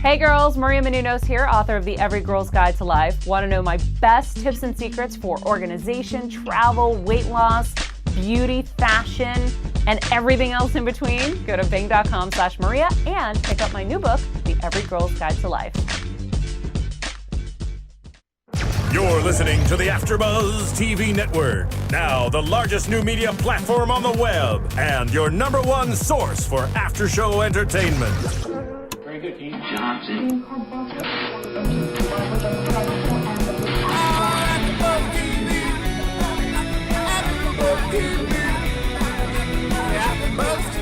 Hey girls, Maria Menounos here, author of the Every Girl's Guide to Life. Want to know my best tips and secrets for organization, travel, weight loss, beauty, fashion, and everything else in between? Go to bing.com/Maria and pick up my new book, The Every Girl's Guide to Life. You're listening to the AFTERBUZZ TV Network, now the largest new media platform on the web, and your #1 source for after-show entertainment. Very good, Dean Johnson.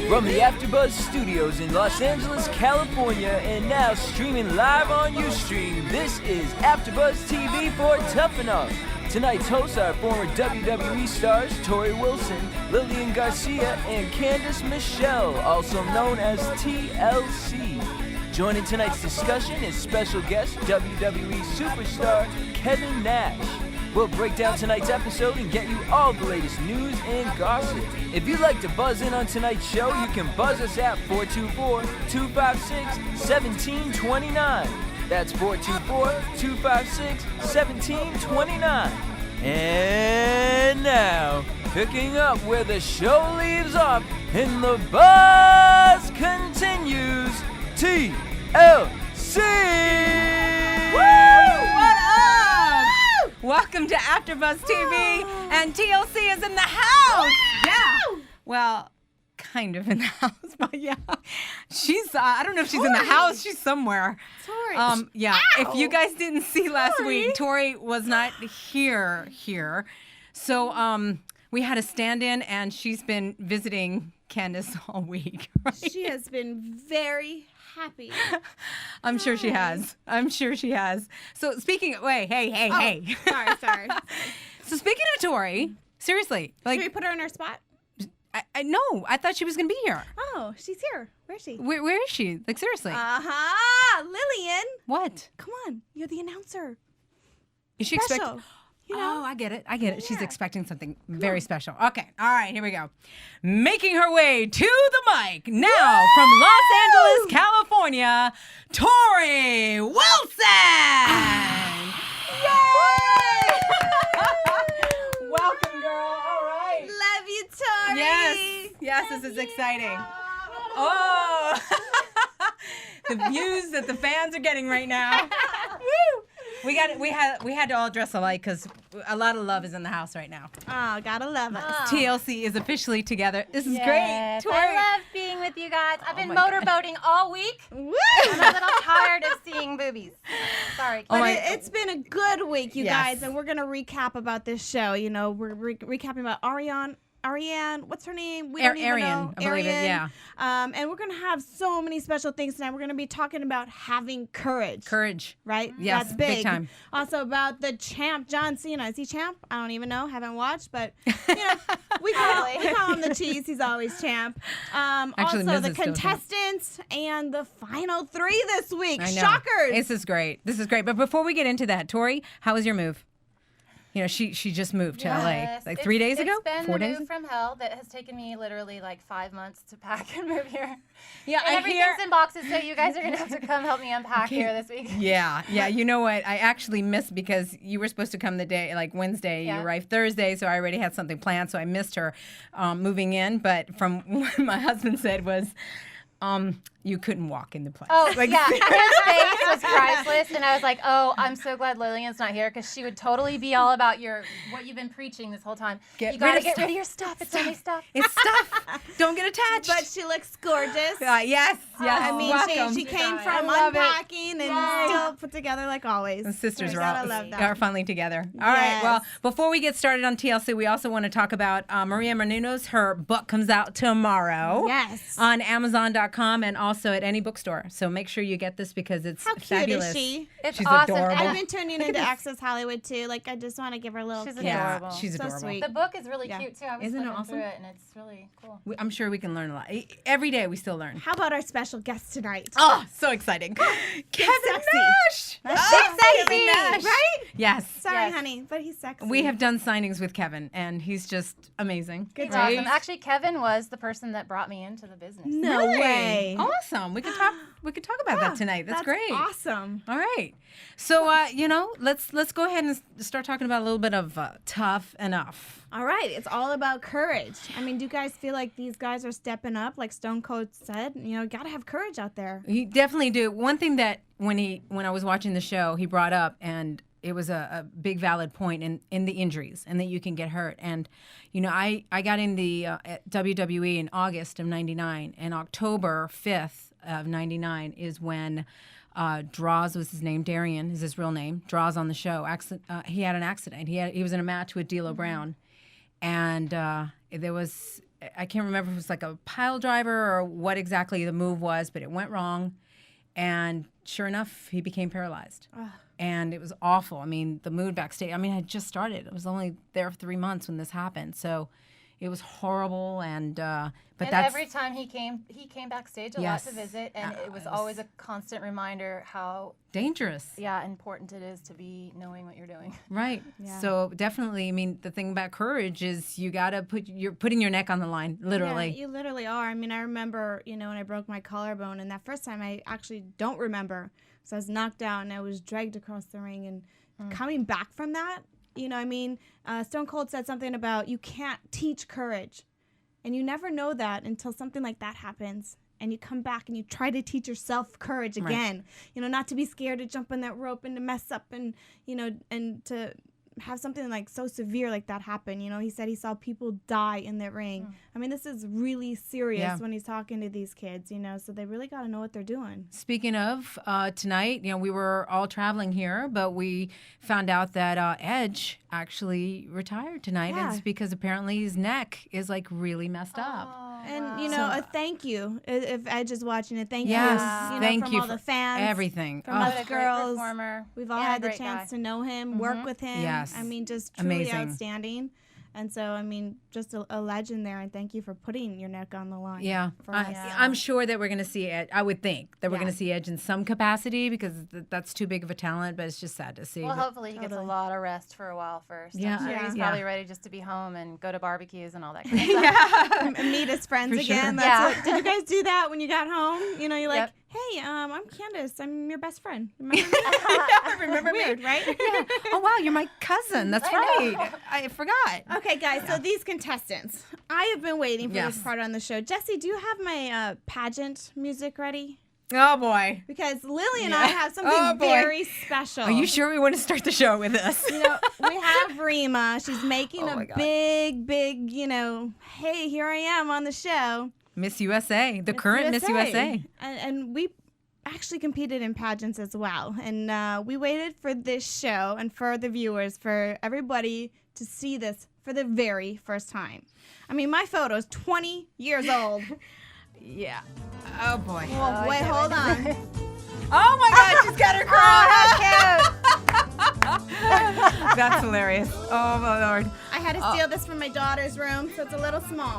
From the AFTERBUZZ Studios in Los Angeles, California, and now streaming live on Ustream, this is AFTERBUZZ TV for Tough Enough. Tonight's hosts are former WWE stars Tori Wilson, Lilian Garcia, and Candice Michelle, also known as TLC. Joining tonight's discussion is special guest WWE superstar Kevin Nash. We'll break down tonight's episode and get you all the latest news and gossip. If you'd like to buzz in on tonight's show, you can buzz us at 424-256-1729. That's 424-256-1729. And now, picking up where the show leaves off and the buzz continues, TLC! Woo! What up? Welcome to AFTERBUZZ TV, and TLC is in the house. Yeah. Well, kind of in the house, but yeah. She's, I don't know if she's in the house. She's somewhere. Tori. Yeah. Ow. If you guys didn't see last week, Tori was not here. So, we had a stand-in, and she's been visiting Candice all week. Right? She has been very happy. I'm sure she has. So speaking of, hey. Sorry. So speaking of Tori, seriously, like, Should we put her in her spot? I know. I thought she was going to be here. Oh, she's here. Where is she? Where is she? Like, seriously. Lilian. What? Come on. You're the announcer. Is she Special. expecting? You know? Oh, I get it. She's Yeah. expecting something very special. Okay. All right. Here we go. Making her way to the mic now from Los Angeles, California, Tori Wilson. Yay! Welcome, girl. All right. Love you, Tori. Yes, this is exciting. Oh, the views that the fans are getting right now. Woo! We had to all dress alike because a lot of love is in the house right now. Oh, gotta love us. TLC is officially together. This is Yes, great. Tori. I love being with you guys. I've been my God. motorboating all week. Woo! I'm a little tired of seeing boobies. Sorry. But my- it's been a good week, you Yes. guys, and we're gonna recap about this show. You know, we're recapping about Ariane, what's her name? We don't even Arian, know. I believe it, yeah. And we're going to have so many special things tonight. We're going to be talking about having courage. Courage. Right? Yes, That's big time. Also about the champ, John Cena. Is he champ? I don't even know. Haven't watched, but you know, we call him the cheese. He's always champ. Actually, Also, Miz the is still champ. contestants and the final 3 this week. I know. Shockers. This is great. But before we get into that, Tori, how was your move? You know, she just moved to LA Yes, like 3 days ago. It's been 4 the days. move from hell that has taken me literally like 5 months to pack and move here. Yeah, And I everything's hear. in boxes, so you guys are gonna have to come help me unpack here this week. Yeah. You know what? I actually missed because you were supposed to come the day, like Wednesday. Yeah. You arrived Thursday, so I already had something planned, so I missed her moving in. But from what my husband said was, you couldn't walk in the place. Oh, Like, yeah. His face was priceless, and I was like, oh, I'm so glad Lillian's not here, because she would totally be all about what you've been preaching this whole time. Get You gotta rid of get stuff. rid of your stuff. It's only stuff. It's stuff. Don't get attached. But she looks gorgeous. Yes. I mean, welcome. she came from I love it. unpacking and still put together like always. The sisters So are, gotta all, love that. are finally together. All right. Yes. Well, before we get started on TLC, we also want to talk about Maria Menounos. Her book comes out tomorrow. Yes. On Amazon.com and also at any bookstore. So make sure you get this because it's How cute fabulous. is she? It's She's awesome. adorable. I've been tuning into Access Hollywood too. Like, I just want to give her a little She's kiss. Yeah, adorable. she's So adorable. sweet. The book is really Yeah. cute, too. I was Isn't it flipping awesome? through it, and it's really cool. I'm sure we can learn a lot. Every day we still learn. How about our special guest tonight? Oh, so exciting. Kevin sexy. Nash. Sexy. Right? Yes. Sorry, Yes. honey, but he's sexy. We have done signings with Kevin, and he's just amazing. Good He's job. awesome. Actually, Kevin was the person that brought me into the business. No way. Oh awesome. We could talk about that tonight. That's great. Awesome. All right. So let's go ahead and start talking about a little bit of Tough Enough. All right, it's all about courage. I mean, do you guys feel like these guys are stepping up, like Stone Cold said? You gotta have courage out there. You definitely do. One thing that when I was watching the show, he brought up, and it was a big valid point in the injuries and that you can get hurt. And, I got in the WWE in August of 99, and October 5th of 99 is when Droz was his name. Darian is his real name. Droz on the show. He had an accident. He was in a match with D'Lo Brown. And there was, I can't remember if it was like a pile driver or what exactly the move was, but it went wrong. And sure enough, he became paralyzed. And it was awful. I mean, the mood backstage, I had just started. I was only there for 3 months when this happened. So it was horrible. But every time he came backstage a lot to visit, and it was always a constant reminder how dangerous. Yeah, important it is to be knowing what you're doing. Right. Yeah. So definitely, the thing about courage is you gotta you're putting your neck on the line, literally. Yeah, you literally are. I remember, when I broke my collarbone, and that first time I actually don't remember. So I was knocked out and I was dragged across the ring, and coming back from that, Stone Cold said something about you can't teach courage. And you never know that until something like that happens. And you come back and you try to teach yourself courage again. Right. Not to be scared to jump on that rope and to mess up and, and to have something like so severe like that happen. He said he saw people die in the ring. This is really serious when he's talking to these kids, so they really got to know what they're doing. Speaking of tonight, we were all traveling here, but we found out that Edge actually retired tonight. Yeah. And it's because apparently his neck is like really messed up. And, a thank you if Edge is watching it. Thank you. Thank from you all for the fans. Everything. From us girls. Performer. We've all had the chance to know him, work with him. Yes. Just truly amazing. Outstanding. And so, just a legend there. And thank you for putting your neck on the line. Yeah. I'm sure that we're going to see Edge. I would think that we're going to see Edge in some capacity because that's too big of a talent, but it's just sad to see. Well, hopefully he gets a lot of rest for a while first. I'm sure he's probably ready just to be home and go to barbecues and all that kind of stuff. Meet his friends For again. Sure. Did you guys do that when you got home? You're like, hey, I'm Candice. I'm your best friend. Remember me? Remember Weird, me? right? Oh, wow, you're my cousin. That's right. I forgot. Okay, guys, so these contestants. I have been waiting for this part on the show. Jesse, do you have my pageant music ready? Oh, boy. Because Lily and I have something very special. Are you sure we want to start the show with this? We have Rima. She's making a big, hey, here I am on the show. Miss USA, the current Miss USA. And we actually competed in pageants as well. And we waited for this show and for the viewers, for everybody to see this for the very first time. My photo's 20 years old. Yeah. Oh, boy. Well, wait, hold on. Oh, my God, she's got her crown. Oh, cute. That's hilarious. Oh, my Lord. I had to steal this from my daughter's room, so it's a little small.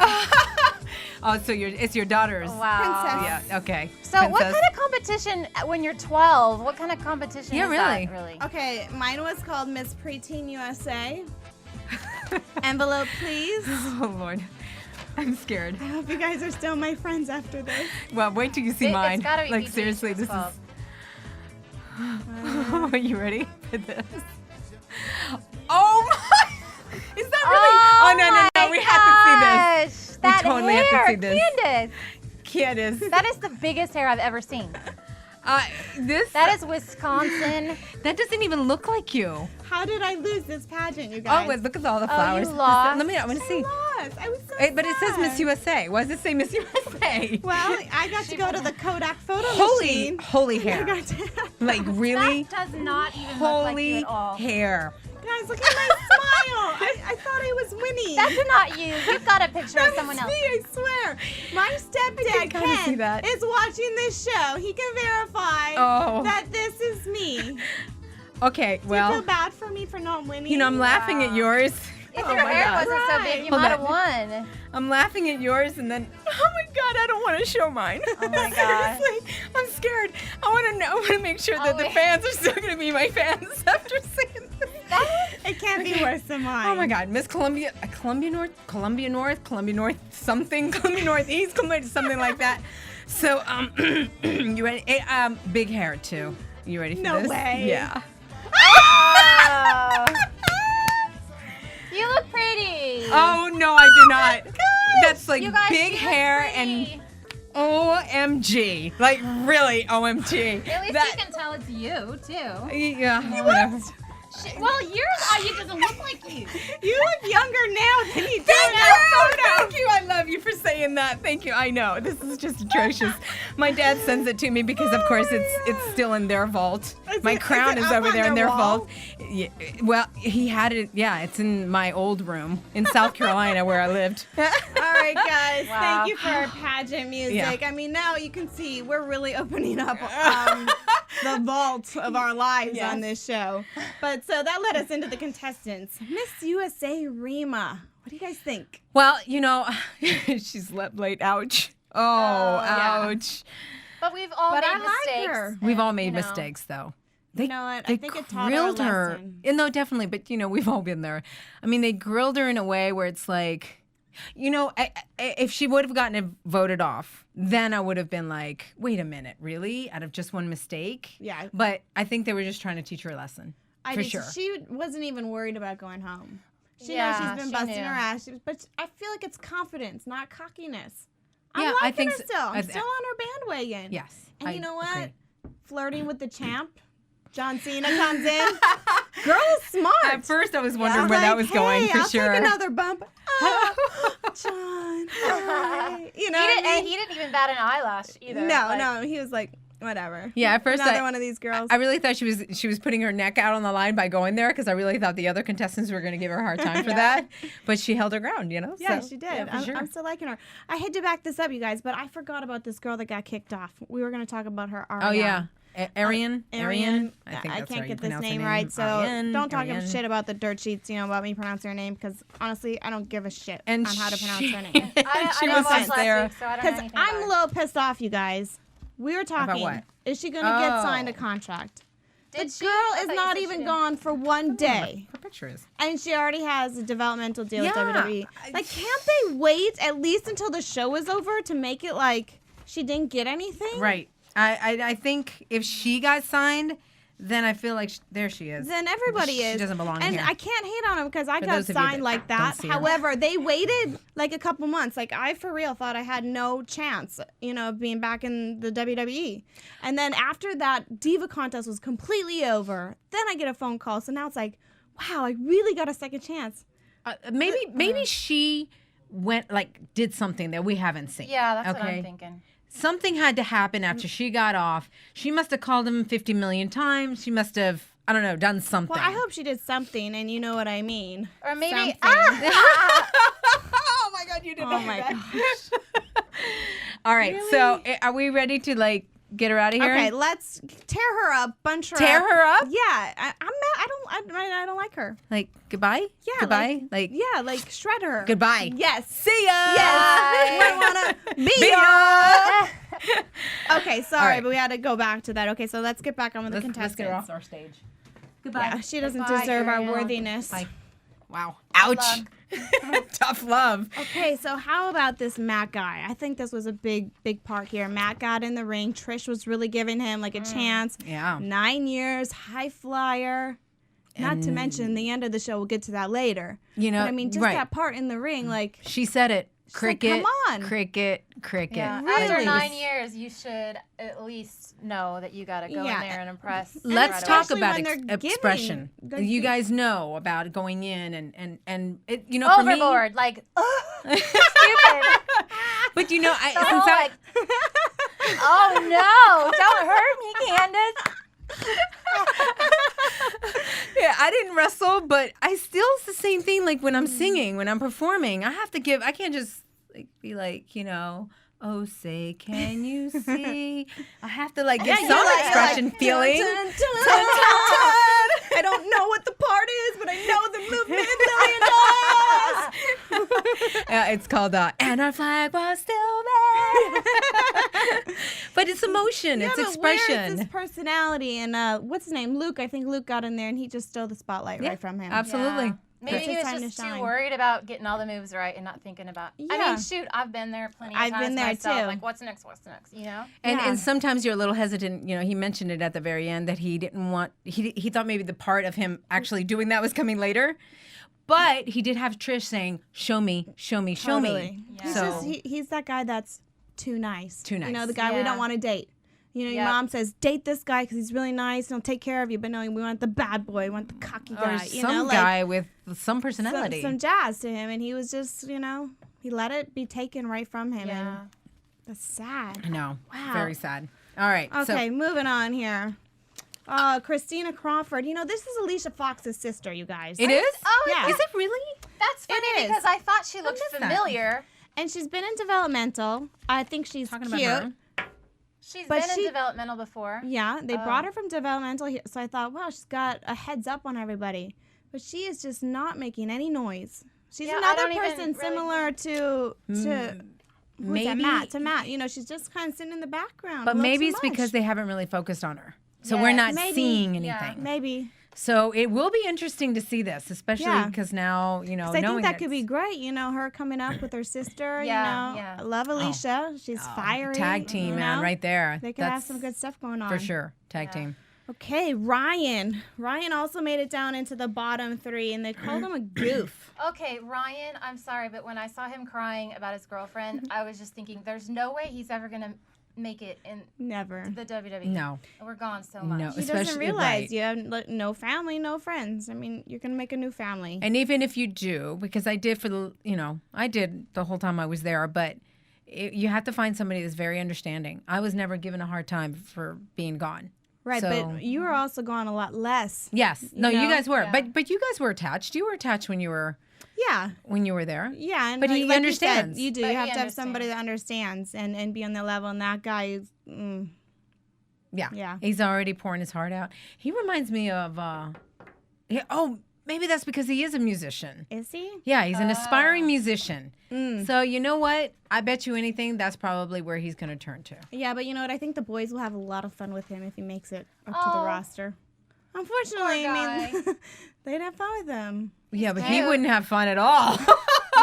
So it's your daughter's. Wow. Princess. Yeah, okay. So what kind of competition when you're 12? What kind of competition is that, really? Okay, mine was called Miss Preteen USA. Envelope, please. Oh, Lord. I'm scared. I hope you guys are still my friends after this. Well, wait till you see mine. It's gotta be like, PG seriously, this 12. is... Are you ready for this? Oh, my... Is that really... no. We have to see this. That we totally hair, have to see this. Candice. That is the biggest hair I've ever seen. That is Wisconsin. That doesn't even look like you. How did I lose this pageant, you guys? Oh, wait, look at all the flowers. You lost. I want to see. I lost. I was so But it says sad. Miss USA. Why does it say Miss USA? Well, I got to go to the Kodak photo machine. Holy hair. Like, really? That does not even look like you Holy at all. hair. Guys, look at my smile. I thought I was winning. That's not you. You've got a picture of someone else. Me, I swear. My stepdad, kinda see Ken, that. is watching this show. He can verify that this is me. Okay, Do you well, feel bad for me for not winning? I'm laughing at yours. If your hair wasn't so big, you Hold might have on. won. I'm laughing at yours, and then, oh my God, I don't want to show mine. Oh my God. Seriously, I'm scared. I want to make sure that the fans are still going to be my fans after seeing this. It can't be worse than mine. Oh my God, Miss Columbia, Columbia North, Columbia something, Columbia Northeast, something like that. So, you ready? Big hair too. You ready for this? No way. Yeah. Oh. You look pretty. Oh no, I do not. That's like You guys, big she looks hair pretty. and OMG, like really OMG. At least you can tell it's you too. Yeah, whatever. Well, yours doesn't look like you. You look younger now than you did in Thank that you, photo. thank you. I love you for saying that. Thank you. I know this is just atrocious. My dad sends it to me because, of course, it's still in their vault. My crown is up over on there in their their wall? vault. Yeah, well, he had it. Yeah, it's in my old room in South Carolina where I lived. All right, guys. Wow. Thank you for our pageant music. Yeah. I mean, now you can see we're really opening up the vault of our lives on this show. But so that led us into the contestants. Miss USA Rima. What do you guys think? Well, she slept late. Ouch. Oh, yeah. ouch. But we've all But made I like mistakes. her. We've all made you know. mistakes, though. You know what? They I think it taught her a grilled her. lesson. No, definitely. But, we've all been there. I mean, they grilled her in a way where it's like, if she would have gotten voted off, then I would have been like, wait a minute, really? Out of just one mistake? Yeah. But I think they were just trying to teach her a lesson. For sure. She wasn't even worried about going home. She Yeah, knows she's been she busting knew. her ass. But I feel like it's confidence, not cockiness. I'm Yeah, liking I think her so. still. I'm still on her bandwagon. Yes. And I you know what? agree. Flirting with the champ. John Cena comes in. Girl is smart. At first, I was wondering Like, where that was going, hey, for I'll sure. take another bump. Oh, John. Hi. You know He what didn't, I and mean? he didn't even bat an eyelash either. No. He was like, whatever. Yeah, at first Another one of these girls. I really thought she was putting her neck out on the line by going there because I really thought the other contestants were going to give her a hard time for that. But she held her ground, Yeah, so, she did. yeah, for sure. I'm still liking her. I hate to back this up, you guys, but I forgot about this girl that got kicked off. We were going to talk about her. Oh, yeah. Arian? Arian. I think I that's can't right. get You this pronounce her name right, so don't talk Arian. shit about the dirt sheets, about me pronouncing her name, because honestly, I don't give a shit And on how to pronounce she- her name. I She didn't was watch just last there. week, so I don't know Because anything I'm about a her. little pissed off, you guys. We were talking. what? Is she going to get Oh. signed a contract? Did The she? girl I is thought you not said she even did. gone for one day. Her picture is. And she already has a developmental deal with Yeah. WWE. Like, can't they wait at least until the show is over to make it like she didn't get anything? Right. I think if she got signed, then I feel like there she is. Then everybody She is. doesn't belong and here. I can't hate on them because I For got those of you signed that like don't that. see her. However, they waited like a couple months. Like, I for real thought I had no chance, of being back in the WWE. And then after that Diva contest was completely over, then I get a phone call. So now it's like, wow, I really got a second chance. Maybe she did something that we haven't seen. Yeah, that's what okay? I'm thinking. Something had to happen after she got off. She must have called him 50 million times. She must have, I don't know, done something. Well, I hope she did something, and you know what I mean. Or maybe. Something. Oh my God, you did Oh my gosh. All right, so are we ready to get her out of here? Okay, let's tear her up, bunch her up. Tear her up? Yeah, I'm mad. I don't like her. Goodbye? Yeah, Goodbye? shred her. Goodbye. Yes. See ya. Yes. We wanna be ya. Okay, sorry, All right. but we had to go back to that. Okay, so let's get back on with the Let's contestants. get her off our stage. Yeah, she doesn't Goodbye, deserve our Ariel. worthiness. Bye. Wow. Ouch. Tough love. Okay, so how about this Matt guy? I think this was a big part here. Matt got in the ring. Trish was really giving him a chance. Yeah. 9 years, high flyer. Not to mention the end of the show. We'll get to that later. But I mean, just right. that part in the ring, She said it. She's like, Cricket. "Come on." Cricket. Yeah. Really? After 9 years, you should at least know that you got to go Yeah. in there and impress. Let's right talk Especially about when they're giving expression. good You things. guys know about going in and it, for me. Overboard, stupid. But The whole, I oh no! Don't hurt me, Candice. yeah, I didn't wrestle, but I still it's the same thing. Like when I'm singing, when I'm performing, I have to give. I can't just be oh say can you see? I have to give some expression, feeling. Dun, dun, dun, dun. I don't know what the part is, but I know the movement Lilian does. It's called "And Our Flag Was Still There." But it's emotion. It's but expression. Where is his personality? And what's his name? Luke. I think Luke got in there and he just stole the spotlight right from him. Absolutely. Yeah. Maybe That's he his was time to just too shine. worried about getting all the moves right and not thinking about. I Yeah. mean, shoot, I've been there plenty of I've times been there, myself. too. Like, what's next? What's next? You know? And sometimes you're a little hesitant. You know, he mentioned it at the very end that he didn't want. He thought maybe the part of him actually doing that was coming later, but he did have Trish saying, "Show me, show me, show me." Yeah. He's So just he's that guy that's too nice. Too You know, nice. the guy we Yeah. don't want to date. You know, your Yep. mom says, date this guy because he's really nice and he'll take care of you. But no, we want the bad boy. We want the cocky guy. or You some know, guy with some personality. some jazz to him. And he was just, you know, he let it be taken right from him. Yeah. And that's sad. I know. Wow. Very sad. All right. Okay, moving on here. Christina Crawford. You know, this is Alicia Fox's sister, you guys. So it is. Oh, Yeah. Is it really? That's funny It is. because I thought she looked missed that. familiar. And she's been in developmental. I think she's Talking cute. about her. She's But been she- in developmental before. Yeah, they brought her from developmental here, so I thought, wow, she's got a heads up on everybody. But she is just not making any noise. She's Yeah, I another don't even person really- similar to who's that, maybe- Matt. To Matt, you know, she's just kind of sitting in the background. But a little maybe too it's because much. they haven't really focused on her. So Yeah, we're not maybe. seeing Yeah. anything. Maybe. So it will be interesting to see this, especially Yeah. because now, you know, 'Cause I think knowing that could be it's great, you know, her coming up with her sister, Yeah, you know. yeah. I love Alicia. She's fiery. tag team, you man, know? right there. They could have That's some good stuff going on. for sure. Tag team. Okay, Ryan. Ryan also made it down into the bottom 3, and they called him a goof. Okay, Ryan, I'm sorry, but when I saw him crying about his girlfriend, I was just thinking, there's no way he's ever going to make it in Never. the WWE. No. We're gone so much. No. He Especially- doesn't realize right. you have no family, no friends. I mean, you're going to make a new family. And even if you do, because I did for the, you know, I did the whole time I was there, but you have to find somebody that's very understanding. I was never given a hard time for being gone. Right, So- but you were also gone a lot less. Yes. No, you know? guys were. Yeah. But you guys were attached. You were attached when you were Yeah. there. Yeah, and But he like understands. You said, you do. But You he have to have somebody that understands and be on their level. And that guy is, Yeah. Yeah. He's already pouring his heart out. He reminds me of maybe that's because he is a musician. is he? Yeah, he's an aspiring musician. So you know what? I bet you anything that's probably where he's going to turn to. Yeah, but you know what? I think the boys will have a lot of fun with him if he makes it up to the Oh. roster. Unfortunately, I mean, Poor they'd have fun with him. Yeah, but he cute. wouldn't have fun at all.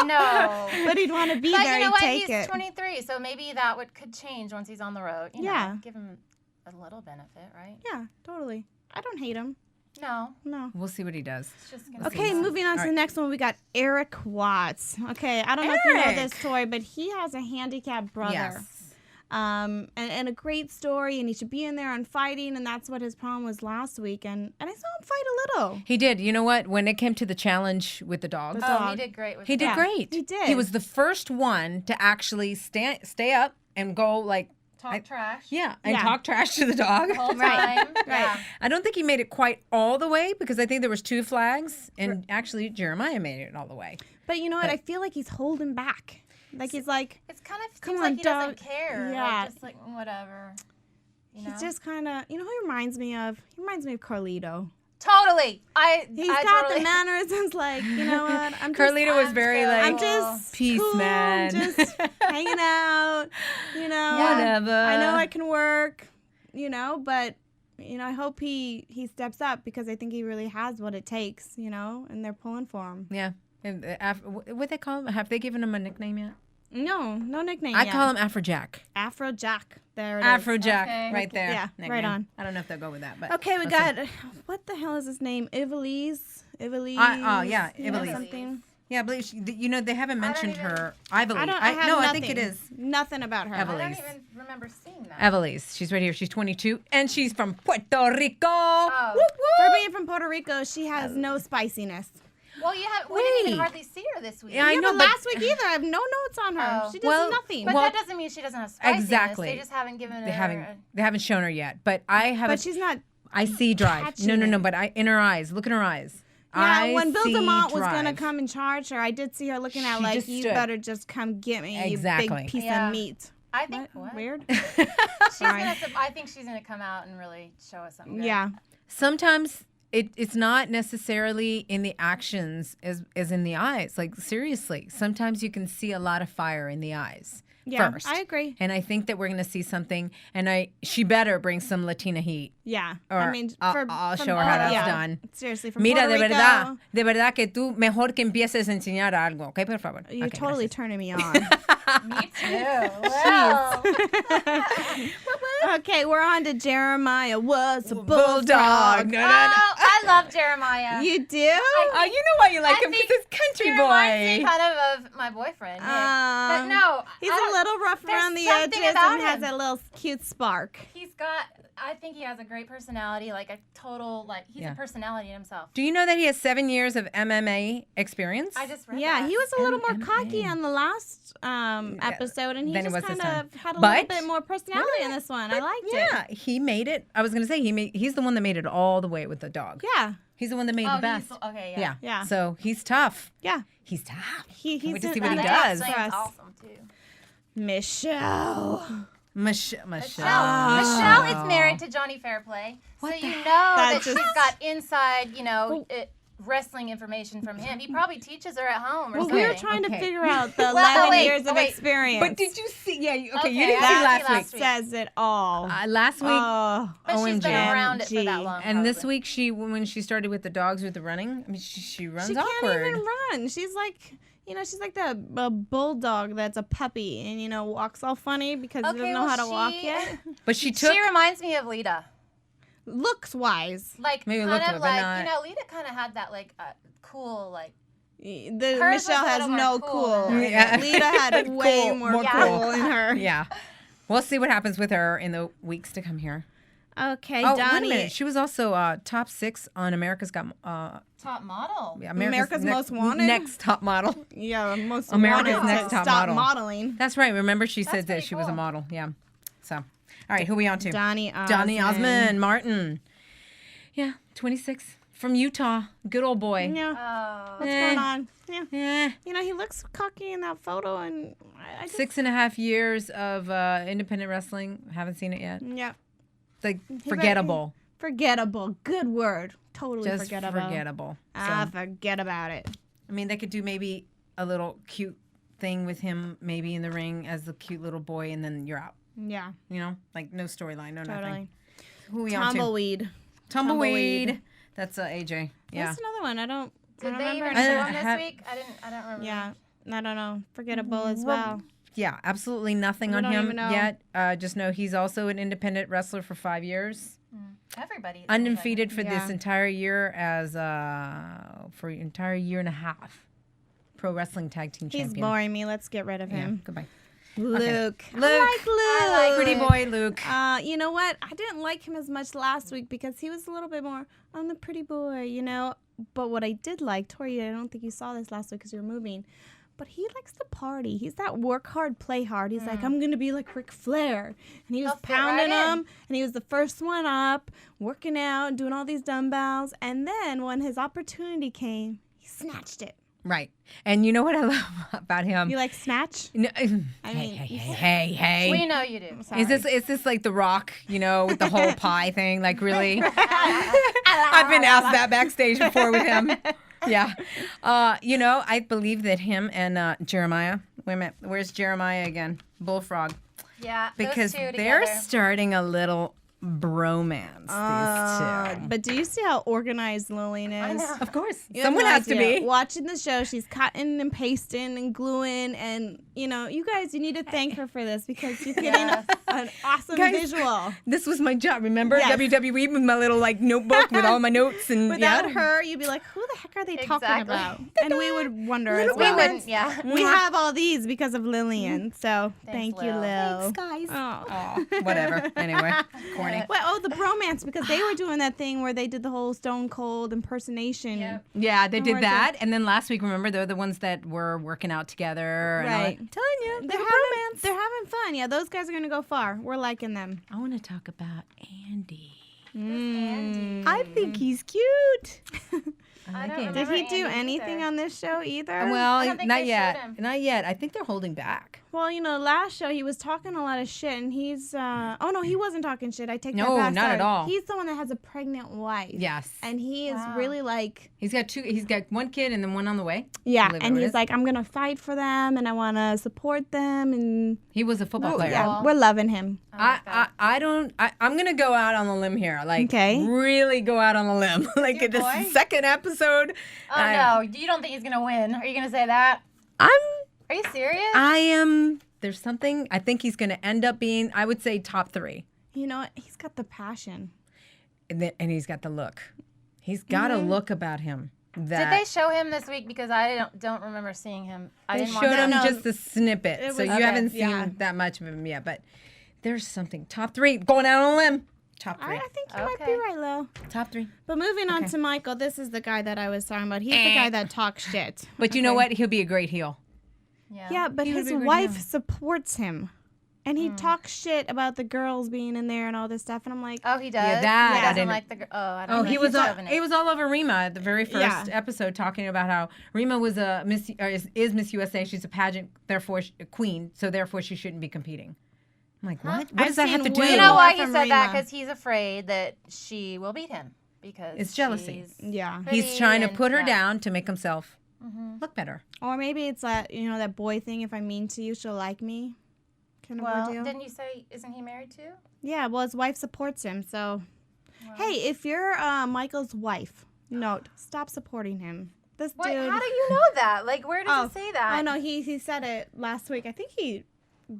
No. But he'd want to be But there. you know He'd what? take He's it. 23, so maybe that could change once he's on the road. You Yeah. know, give him a little benefit, right? Yeah, totally. I don't hate him. No. No. We'll see what he does. It's just gonna Okay, be moving on to the next one, we got Eric Watts. Okay, I don't know if you know this story, but he has a handicapped brother. Yes. And a great story, and he should be in there on fighting, and that's what his problem was last week. And I saw him fight a little. He did. You know what? When it came to the challenge with the dogs, The Oh, dog. he did great with he did that. great. he did. He was the first one to actually stay up and go like, Talk trash. yeah, and Yeah. talk trash to the dog. The whole time. Right. Yeah. I don't think he made it quite all the way because I think there was 2 flags, and actually Jeremiah made it all the the way. But you know what? I feel like he's holding back. Like he's like, It's kind of Come seems on, like he doesn't dog. care. Yeah. Like, just like whatever. You know? he's just kind of, you know who he reminds me of? He reminds me of Carlito. Totally. He's I got totally, the mannerisms like, you know what? I'm just, Carlito was very so- like, I'm just peace, cool, man. just hanging out, you know. Whatever. I know I can work, you know, but you know, I hope he steps up because I think he really has what it takes, you know, and they're pulling for him. Yeah. And what they call him? Have they given him a nickname yet? No nickname I yet. call him Afrojack. Afrojack. There it is. Afrojack, Okay. right there. Yeah, right Nickname. on. I don't know if they'll go with that, but Okay, we let's got see. what the hell is his name? Ivelisse. Oh, yeah, you know, Ivelisse. something. Yeah, but you know they haven't mentioned even- her. I believe. I have no, nothing. I think it is Nothing about her. I don't Evelise. even remember seeing that. Evelise. She's right here. She's 22, and she's from Puerto Rico. Oh. Whoop, For whoop. being from Puerto Rico, she has no spiciness. Well, we didn't even Wait. hardly see her this week. Yeah, I Yeah, know, but but last week either. I have no notes on her. Oh. She does Well, nothing. But Well, that doesn't mean she doesn't have spiciness. exactly. They just haven't given They her. haven't shown her yet, but I have. But she's not. I see drive. catching No. it. But in her eyes. Look in her eyes. Yeah, I when Bill see DeMont was drive. gonna come and charge her, I did see her looking at She like, just you stood. better just come get me, you Exactly. big piece Yeah. of meat. I think what? Weird. I Sorry. think she's gonna come out and really show us something. Good. Yeah. Sometimes it's not necessarily in the actions as in the eyes. Like, seriously, sometimes you can see a lot of fire in the eyes. Yeah, first. I agree. And I think that we're going to see something, and she better bring some Latina heat. Yeah. Or I mean, I'll show her how that's done. Seriously, from Mira, Puerto Rico, de verdad que tú mejor que empieces a enseñar algo, ¿ok? Por favor. You're Okay, totally gracias. turning me on. Me too. Well, Okay, we're on to Jeremiah was a Bulldog. bulldog. No, no, no. oh, I love Jeremiah. You do? You know why you like him? think Because he's country he reminds me boy. kind of my boyfriend. Nick. But no, He's I a don't- little rough there's around the something edges about and has him. a little cute spark. I think he has a great personality, like a total, he's Yeah. a personality in himself. Do you know that he has 7 years of MMA experience? I just read Yeah, that. he was a little more MMA. cocky on the last episode, and he than it just was this kind of time. had a But- little bit more personality in this one. I liked it. Yeah, he made it. I was going to say he's the one that made it all the way with the dog. Yeah, He's the one that made the best. Okay, yeah. Yeah. Yeah. So he's tough. yeah. He's tough. He's wait to see in- what he That does. accent For is us. awesome too. Michelle. Michelle. Michelle is married to Johnny Fairplay, so you know that she's got inside, wrestling information from him. He probably teaches her at home or Well, something. we were trying to Okay. figure out the Well, 11 wait, years of wait. experience. But did you see? Yeah. Okay. Okay, You didn't I see didn't last see week. last week. says it all. Last week. Oh, But she's OMG. been around it for that long. And this probably. week, when she started with the dogs with the running, I mean, she runs she can't awkward. even run. She's like, she's like a bulldog that's a puppy and, walks all funny because she doesn't know how to walk yet. But she took. She reminds me of Lita. Looks wise. Like, Maybe kind looked of it, but not- Lita kind of had that, cool, Michelle was a has little more no cool cool. than in Yeah. her. Lita had way Cool, more more cool in her. Yeah. We'll see what happens with her in the weeks to come here. Okay, Oh, wait a Donnie. minute. She was also top 6 on America's Got top model. yeah, America's Most Wanted? Next top model. Yeah, most America's wanted Next to Top stop Model. modeling. That's right. Remember, she said that pretty she was a cool. model. Yeah. So, all right, who are we on to? Donnie Osmond. Donnie Osmond Martin. Yeah, 26 from Utah. Good old boy. Yeah. Oh. What's going on? Yeah. Eh. He looks cocky in that photo, and I just, 6.5 years of independent wrestling. Haven't seen it yet. yeah. Like, forgettable. Forgettable. Good word. Totally Just forgettable. forgettable. Forget about it. I mean, they could do maybe a little cute thing with him, maybe in the ring as the cute little boy, and then you're out. Yeah. Like no storyline, no Totally. nothing. Who are we on to? Tumbleweed. Tumbleweed. That's AJ. Yeah. That's another one. I don't Did they remember. even any- show I him this have- week? I don't remember. Yeah. I don't know. Forgettable as well. Yeah, absolutely nothing We on don't him even know. yet. Just know he's also an independent wrestler for 5 years. Everybody. Undefeated for this Yeah. entire year as for an entire year and a half. Pro Wrestling Tag Team He's Champion. boring me. Let's get rid of Yeah, him. goodbye. Luke. Luke. I like Luke. Pretty boy Luke. You know what? I didn't like him as much last week because he was a little bit more, I'm the pretty boy, But what I did like, Tori, I don't think you saw this last week because you were moving, but he likes to party. He's that work hard, play hard. He's like, I'm going to be like Ric Flair. And he was He'll fit pounding right in. them, and he was the first one up, working out, doing all these dumbbells. And then when his opportunity came, he snatched it. Right. And you know what I love about him? You like snatch? No, mean- hey. We know you do. Is this like The Rock, with the whole pie thing? Like, really? I've been asked that backstage before with him. Yeah. I believe that him and Jeremiah, wait a minute, where's Jeremiah again? Bullfrog. Yeah. Because those two they're together. starting a little bromance, these two. But do you see how organized Lilian is? Of course. You have Someone no has to idea. be. Watching the show, she's cutting and pasting and gluing, and you guys, you need to thank her for this because you're getting an awesome Guys, visual. This was my job, remember? Yes. WWE with my little notebook with all my notes and Without her, you'd be like, who the heck are they talking Exactly. about? And we would wonder as We well. wouldn't, yeah. We have all these because of Lilian, so thank you, Lil. Lil. guys. Oh. Oh, whatever. Anyway, corny. Well, the bromance, because they were doing that thing where they did the whole Stone Cold impersonation. Yep. Yeah, they did we're that. And then last week, remember, they're the ones that were working out together. And all Right. that. I'm telling you, They're having fun. Yeah, those guys are going to go far. We're liking them. I want to talk about Andy. Mm. I think he's cute. I don't Did remember he do Andy anything either. on this show either? I Well, don't think not they showed yet. him. Not yet. I think they're holding back. Well, last show he was talking a lot of shit, and he's oh no, he wasn't talking shit. I take that back. not at all. He's the one that has a pregnant wife. Yes. And he is really like, he's got one kid and then one on the way. Yeah, and he's like, I'm gonna fight for them and I wanna support them, and he was a football player. Yeah, we're loving him. I'm gonna go out on a limb here. Like really go out on a limb. Like in the second episode. Oh no, you don't think he's gonna win? Are you gonna say that? Are you serious? I am. There's something. I think he's going to end up being, I would say, top 3. You know what? He's got the passion. And he's got the look. He's got a look about him. Did they show him this week? Because I don't remember seeing him. They showed him just a snippet. So you haven't seen that much of him yet. But there's something. Top 3. Going out on a limb. Top 3. I think you might be right, Lo. Top 3. But moving on to Michael, this is the guy that I was talking about. He's the guy that talks shit. But you know what? He'll be a great heel. Yeah, but his wife supports him. And he talks shit about the girls being in there and all this stuff. And I'm like, oh, he does? Yeah, that. He doesn't like the girl. Oh, I don't know. He was all over Rima at the very first episode, talking about how Rima was is Miss USA. She's a pageant, therefore a queen, so therefore she shouldn't be competing. I'm like, what? What does that have to do? You know why he said that? Because he's afraid that she will beat him. Because it's jealousy. He's trying to put her down to make himself look better. Or maybe it's that that boy thing. If I'm mean to you, she'll like me. Well, didn't you say, isn't he married too? Yeah, well, his wife supports him. So, hey, if you're Michael's wife, stop supporting him. This dude. How do you know that? Like, where does it say that? Oh no, he said it last week. I think he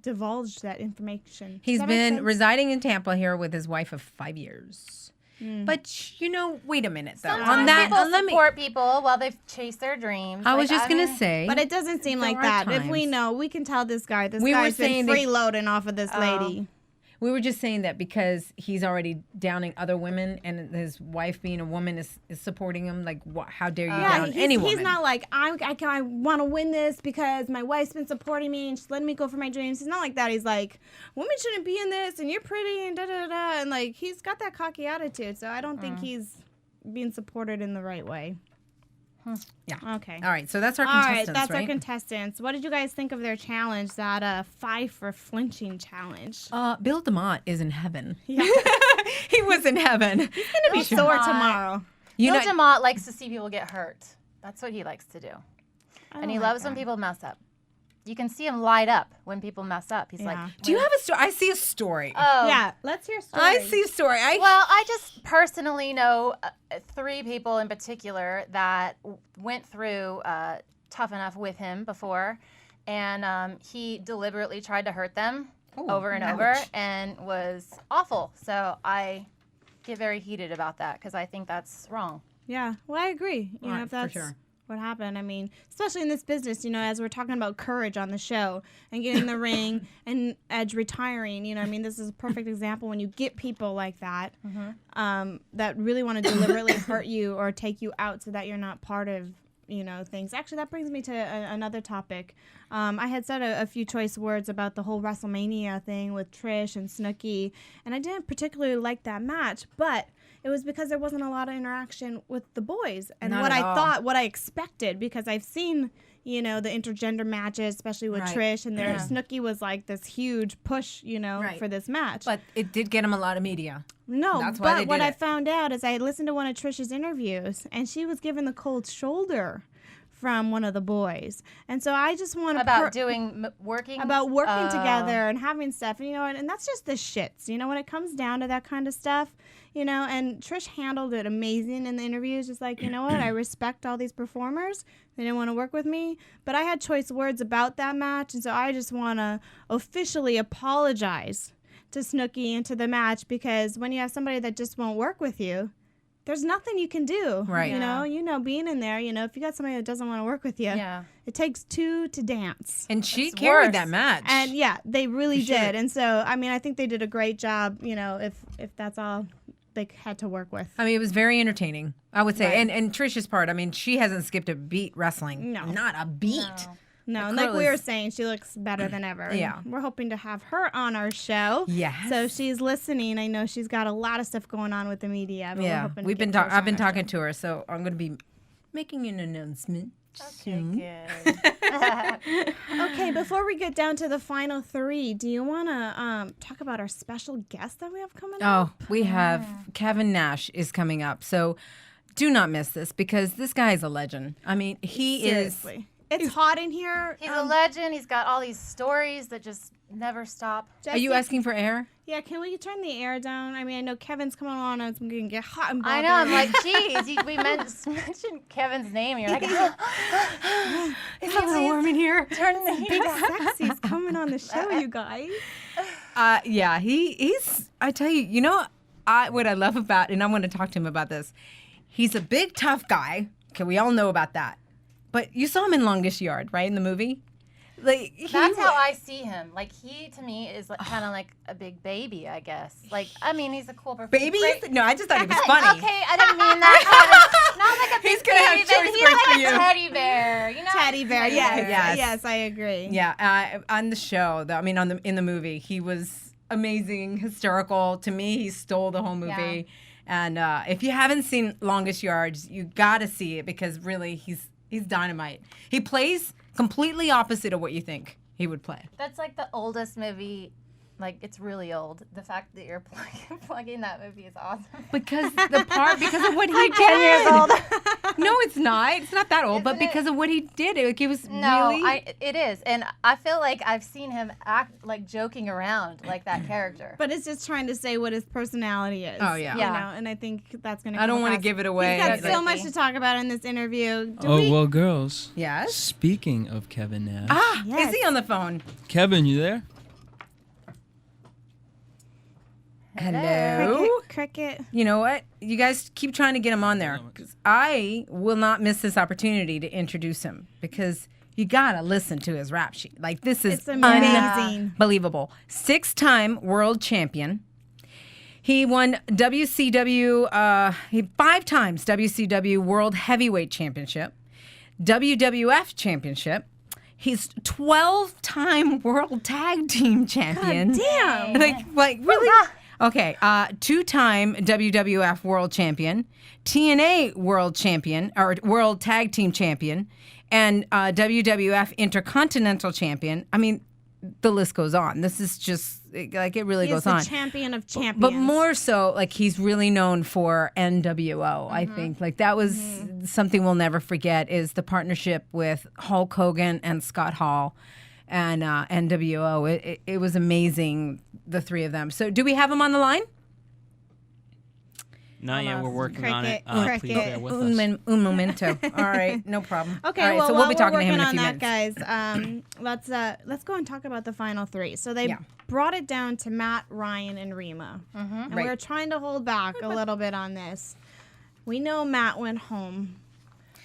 divulged that information. He's been residing in Tampa here with his wife of 5 years. But wait a minute though. Sometimes on that, people support people while they chase their dreams. I was just gonna say, but it doesn't seem like that. If we know, we can tell this guy. This guy's been freeloading off of this lady. We were just saying that because he's already downing other women, and his wife, being a woman, is supporting him. Like, how dare you down any woman? He's not like, I want to win this because my wife's been supporting me and she's letting me go for my dreams. He's not like that. He's like, women shouldn't be in this, and you're pretty, and da-da-da-da. And, like, he's got that cocky attitude. So I don't think he's being supported in the right way. Yeah. Okay. All right. So that's our contestants, All right. That's our contestants. What did you guys think of their challenge, that 5 for Flinching challenge? Bill DeMott is in heaven. Yeah. He was in heaven. He's going to be sore tomorrow. Bill DeMott likes to see people get hurt. That's what he likes to do. And he loves when people mess up. You can see him light up when people mess up. He's like, do you have a story? I see a story. Oh. Yeah, let's hear a story. I see a story. Well, I just personally know 3 people in particular that went through Tough Enough with him before. And he deliberately tried to hurt them over and over and was awful. So I get very heated about that because I think that's wrong. Yeah, well, I agree. You know, if that's what happened. I mean, especially in this business, as we're talking about courage on the show and getting in the ring and Edge retiring, this is a perfect example when you get people like that that really want to deliberately hurt you or take you out so that you're not part of, things. Actually, that brings me to another topic. I had said a few choice words about the whole WrestleMania thing with Trish and Snooki, and I didn't particularly like that match, but it was because there wasn't a lot of interaction with the boys and what I expected, because I've seen, the intergender matches, especially with Trish, and Snooki was like this huge push, for this match. But it did get him a lot of media. No, but what I found out is I listened to one of Trish's interviews, and she was given the cold shoulder from one of the boys, and so I just want to working together and having stuff, and that's just the shits, when it comes down to that kind of stuff, and Trish handled it amazing in the interviews, just like, what, I respect all these performers, they didn't want to work with me, but I had choice words about that match, and so I just want to officially apologize to Snooki and to the match, because when you have somebody that just won't work with you, there's nothing you can do. Right. Being in there, if you got somebody that doesn't want to work with you, it takes 2 to dance. And she carried that match. And they really did. And so, I think they did a great job, if that's all they had to work with. It was very entertaining, I would say. Right. And Trish's part, she hasn't skipped a beat wrestling. No. Not a beat. No, like we were saying, she looks better than ever. Yeah. We're hoping to have her on our show. Yes. So she's listening. I know she's got a lot of stuff going on with the media. But I've been talking to her, so I'm going to be making an announcement. Okay, good. Okay, before we get down to the final 3, do you want to talk about our special guest that we have coming up? Oh, we have Kevin Nash is coming up. So do not miss this because this guy is a legend. I mean, he Seriously. It's hot in here. He's a legend. He's got all these stories that just never stop. is. Are you asking for air? Yeah, can we turn the air down? I mean, I know Kevin's coming on and it's going to get hot and I bothered. know. I'm like, geez, we mentioned Kevin's name. And you're like, It's a little warm in here. turn the heat Big on. Sexy's coming on the show, you guys. Yeah, he's. I tell you, what I love about, and I want to talk to him about this. He's a big tough guy. Okay, we all know about that. But you saw him in Longest Yard, right, in the movie? Like That's how I see him. Like, he to me is like, kind of like a big baby, I guess. Like, I mean, he's a cool person. baby. Great- No, I just thought he was funny. Okay, I didn't mean that. Not like a big He's gonna have baby, choice but he's words like for you. a teddy bear. You know? Teddy bear, yes. Yes. Yes, I agree. Yeah, on the show, in the movie, he was amazing, hysterical. To me, he stole the whole movie. And if you haven't seen Longest Yards, you got to see it because really, he's dynamite. He plays completely opposite of what you think he would play. That's like the oldest movie. Like, it's really old. The fact that you're plugging that movie is awesome. Because of what he Like did. 10 years old. No, it's not. It's not that old, but Isn't it? because of what he did, it was No, really. it is. And I feel like I've seen him act like joking around like that character. But it's just trying to say what his personality is. Oh, yeah. You Yeah. know, and I think that's going to I don't want want to give it away. He's got Like- so much to talk about in this interview. Well, girls. Yes. Speaking of Kevin Nash. Yes. Is he on the phone? Kevin, you there? Hello. Cricket. You know what? You guys keep trying to get him on there. 'Cause I will not miss this opportunity to introduce him because you gotta listen to his rap sheet. Like, this is It's amazing. unbelievable. 6-time world champion. He won WCW. 5 times WCW World Heavyweight Championship, WWF Championship. He's 12-time World Tag Team Champion. Damn. Like really? Okay, 2-time WWF World Champion, TNA World Champion, or World Tag Team Champion, and WWF Intercontinental Champion. I mean, the list goes on. This is just, like, it really He's goes the on. champion of champions. But more so, like, he's really known for NWO, I think. Like, that was something we'll never forget is the partnership with Hulk Hogan and Scott Hall and NWO. It was amazing, the three of them. So do we have him on the line? Not yet. We're working on it. Cricket. Please bear with us. Un momento. All right, no problem. Okay, All right, well, so while we'll be talking we're to him working in a on few that, minutes. guys, let's go and talk about the final 3. So they brought it down to Matt, Ryan, and Rima, and Right. we're trying to hold back a little bit on this. We know Matt went home.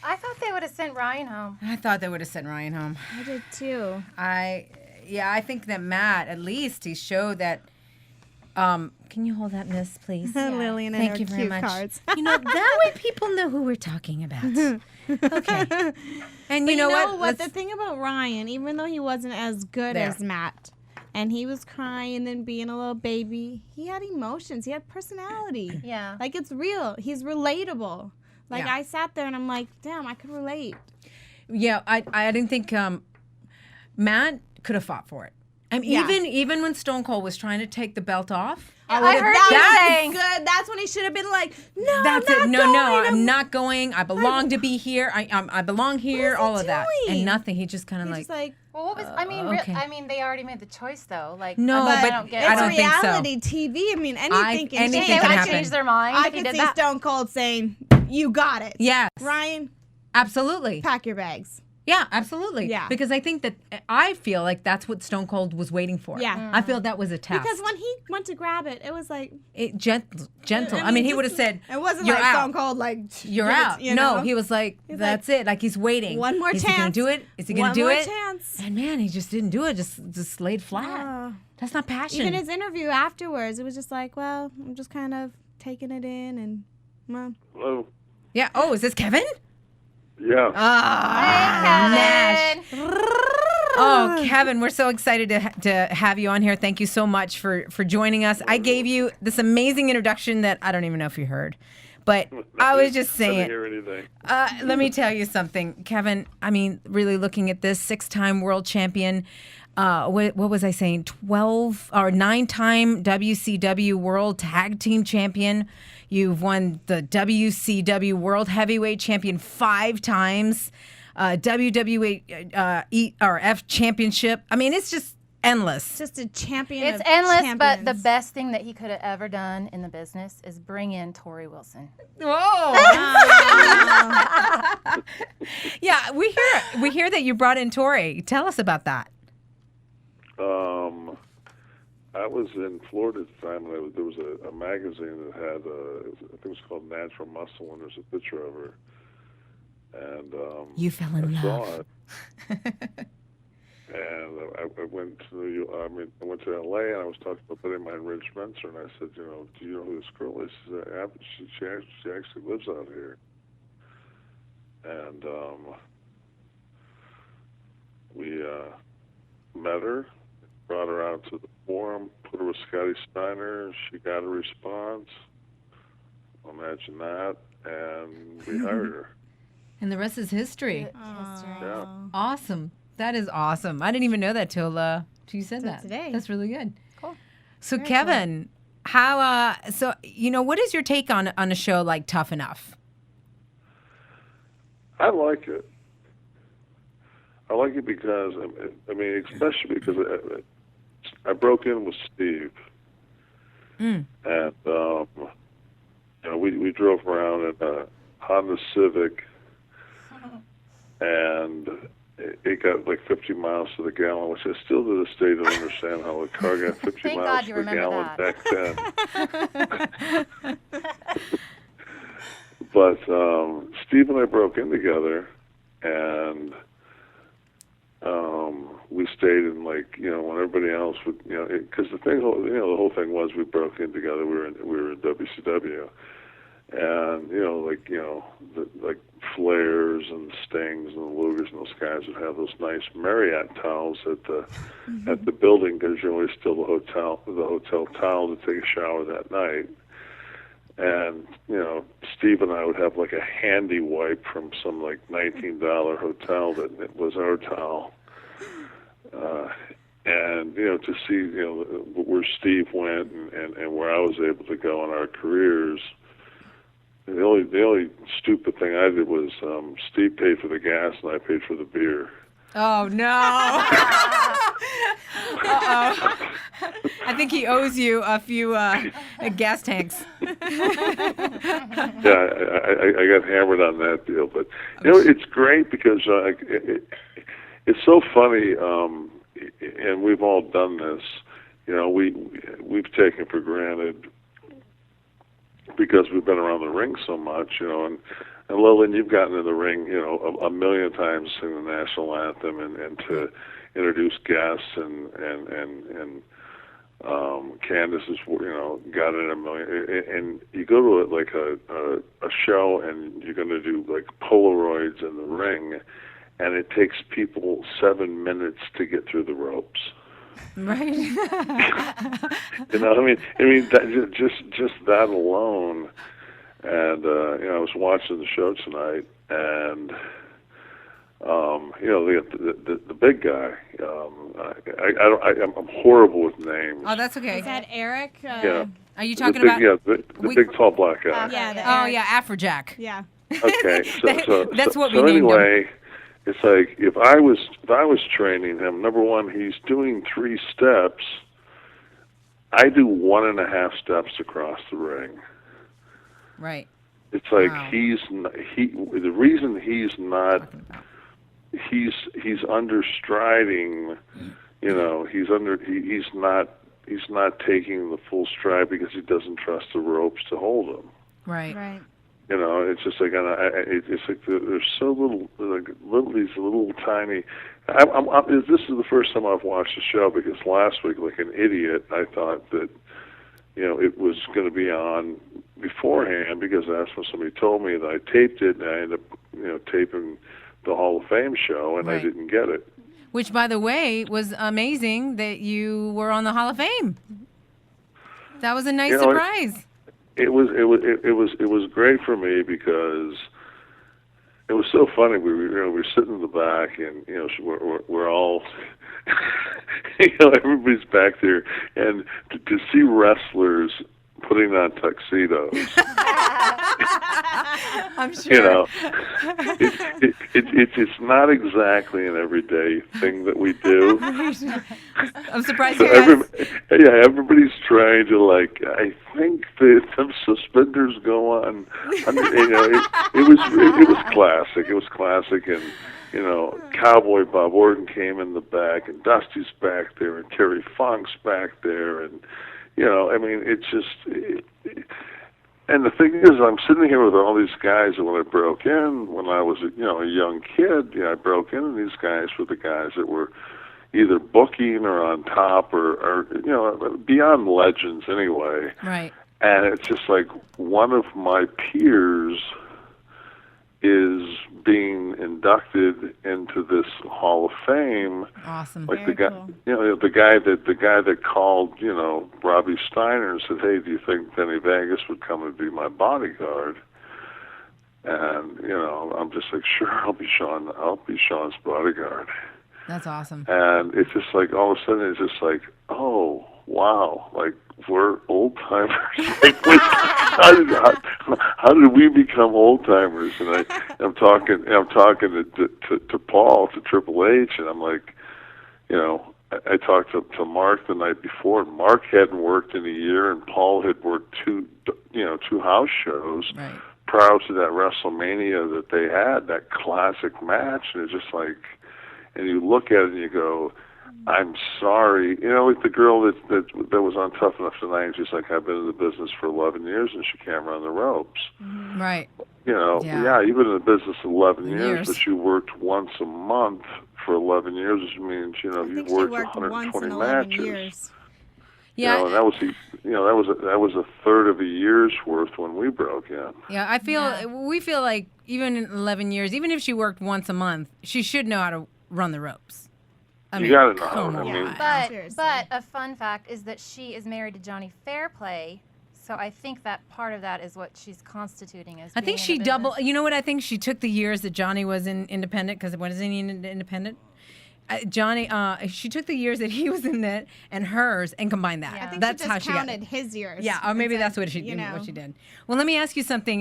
I thought they would have sent Ryan home. I thought they would have sent Ryan home. I did too. I think that Matt, at least, he showed that. Can you hold that, miss, please? Lilian and Thank her you very cue much. cards. You know, that way people know who we're talking about. Okay. And you know what? What? The thing about Ryan, even though he wasn't as good There. as Matt, and he was crying and being a little baby, he had emotions. He had personality. Yeah. Like, it's real. He's relatable. Like, Yeah. I sat there and I'm like, damn, I could relate. Yeah, I didn't think Matt could have fought for it. I mean, Yeah. even when Stone Cold was trying to take the belt off. I heard you saying. Good. That's when he should have been like, no, That's I'm it. not No, going. no, I'm not going. I belong to be here. I belong here. is he All of that, doing? and nothing. He just kind of He's like. just like, Well, what was? I mean, okay. I mean, they already made the choice though. Like, No, I but don't get. I it's don't think so. reality TV. I mean, anything can anything change. They can would happen. change their mind I if he could did see that. Stone Cold saying, you got it. Yes, Ryan, absolutely. pack your bags. Yeah, absolutely. Yeah. Because I feel like that's what Stone Cold was waiting for. Yeah. I feel that was a test. Because when he went to grab it, it was like, gentle. I mean, he would have said, it wasn't "You're like out. Stone Cold, like, You're give it- out." you No, know? he was like, He's "That's it." Like, he's waiting. One more Is chance. he gonna do it? Is he gonna One do more it? chance. And man, he just didn't do it. Just laid flat. That's not passion. Even his interview afterwards, it was just like, well, I'm just kind of taking it in and, well. Hello. Yeah. Oh, is this Kevin? Yeah. Nash. Oh, Kevin, we're so excited to have you on here. Thank you so much for joining us. I gave you this amazing introduction that I don't even know if you heard. But I was just I didn't saying. hear anything. Let me tell you something, Kevin. I mean, really looking at this 6-time world champion. What was I saying? 9-time WCW World Tag Team Champion. You've won the WCW World Heavyweight Champion 5 times. WWE F Championship. I mean, it's just endless. Just a champion. It's of endless, champions. but the best thing that he could have ever done in the business is bring in Tori Wilson. Whoa! Yeah, we hear that you brought in Torrie. Tell us about that. I was in Florida at the time, and there was a magazine that had, I think it was called Natural Muscle, and there's a picture of her. And you fell in I love. saw it. And I went to I went to LA, and I was talking to a buddy of mine, Rich Spencer, and I said, do you know who this girl is? She said, she actually lives out here. And we met her, brought her out to the forum, put her with Scotty Steiner. She got a response. Imagine that, and we hired her. And the rest is history. Yeah. Awesome. That is awesome. I didn't even know that till you said that. Today. That's really good. Cool. So Kevin, how what is your take on a show like Tough Enough? I like it. I like it because, I mean, especially because I broke in with Steve. And, we drove around in a Honda Civic, and it got like 50 miles to the gallon, which I still to this day don't understand how a car got 50 Thank miles God to you the remember gallon that. back then. But Steve and I broke in together, and we stayed in, like, when everybody else would, because the whole thing was we broke in together. We were in WCW, and like Flairs and Stings and the Lugers and those guys would have those nice Marriott towels at the building, because you always steal the hotel towel to take a shower that night. And, Steve and I would have like a handy wipe from some like $19 hotel that it was our towel. And, to see, where Steve went and where I was able to go in our careers. The only stupid thing I did was Steve paid for the gas and I paid for the beer. Oh, no. Uh-oh. I think he owes you a few gas tanks. Yeah, I got hammered on that deal. But, it's great because it's so funny, and we've all done this. We've taken for granted, because we've been around the ring so much, and Lilian, you've gotten in the ring, a million times singing the national anthem and to introduce guests and Candice has, got in a million, and you go to like a show and you're going to do like Polaroids in the ring, and it takes people 7 minutes to get through the ropes. Right. I mean, that, just that alone. And I was watching the show tonight, and the big guy. I'm horrible with names. Oh, that's okay. Is that Eric? Yeah. Are you talking about? Yeah, the big tall black guy. Yeah. Yeah, Afrojack. Yeah. Okay, That's what we so named anyway, him. it's like if I was training him, number one, he's doing 3 steps. I do 1.5 steps across the ring. Right. It's like Wow. the reason he's understriding, he's not taking the full stride because he doesn't trust the ropes to hold him. Right. Right. It's just like it's like there's so little, these little tiny. This is the first time I've watched the show, because last week, like an idiot, I thought that it was going to be on beforehand, because that's when somebody told me that I taped it, and I ended up taping the Hall of Fame show, and I Right. didn't get it. Which, by the way, was amazing that you were on the Hall of Fame. That was a nice surprise. it was great for me because it was so funny. We were sitting in the back, and we're all everybody's back there, and to see wrestlers putting on tuxedos. I'm sure. It's not exactly an everyday thing that we do. I'm surprised So you guys. everybody's trying to I think that some suspenders go on. It was classic. It was classic, and Cowboy Bob Orton came in the back, and Dusty's back there, and Terry Funk's back there, and it's just. And the thing is, I'm sitting here with all these guys, and when I broke in, when I was a young kid, I broke in, and these guys were the guys that were either booking or on top or beyond legends anyway. Right. And it's just like one of my peers is being inducted into this Hall of Fame. Awesome. Like Very cool. the guy that called, Robbie Steiner and said, "Hey, do you think Denny Vegas would come and be my bodyguard?" And I'm just like, "Sure, I'll be Sean's bodyguard." That's awesome. And it's just like all of a sudden it's just like, oh wow, like we're old timers. How did we become old timers? And I'm talking to Paul, to Triple H, and I'm like, I talked to Mark the night before, and Mark hadn't worked in a year, and Paul had worked two house shows. Right. Prior to that WrestleMania that they had, that classic match, and it's just like, and you look at it and you go, I'm sorry. Like the girl that was on Tough Enough tonight, and she's like, I've been in the business for 11 years and she can't run the ropes. Mm-hmm. Right. Yeah, you've been in the business 11 years, but you worked once a month for 11 years, which means, you worked 120 matches. Years. Yeah. And that was a third of a year's worth when we broke in. Yeah, we feel like even in 11 years, even if she worked once a month, she should know how to run the ropes. You gotta know. Come on. But a fun fact is that she is married to Johnny Fairplay, so I think that part of that is what she's constituting as. I think she double. You know what? I think she took the years that Johnny was in independent, because when is he in independent? Johnny, she took the years that he was in it and hers and combined that. I think that's she how just she counted got his years. Yeah, or maybe that's what she did. Well, let me ask you something,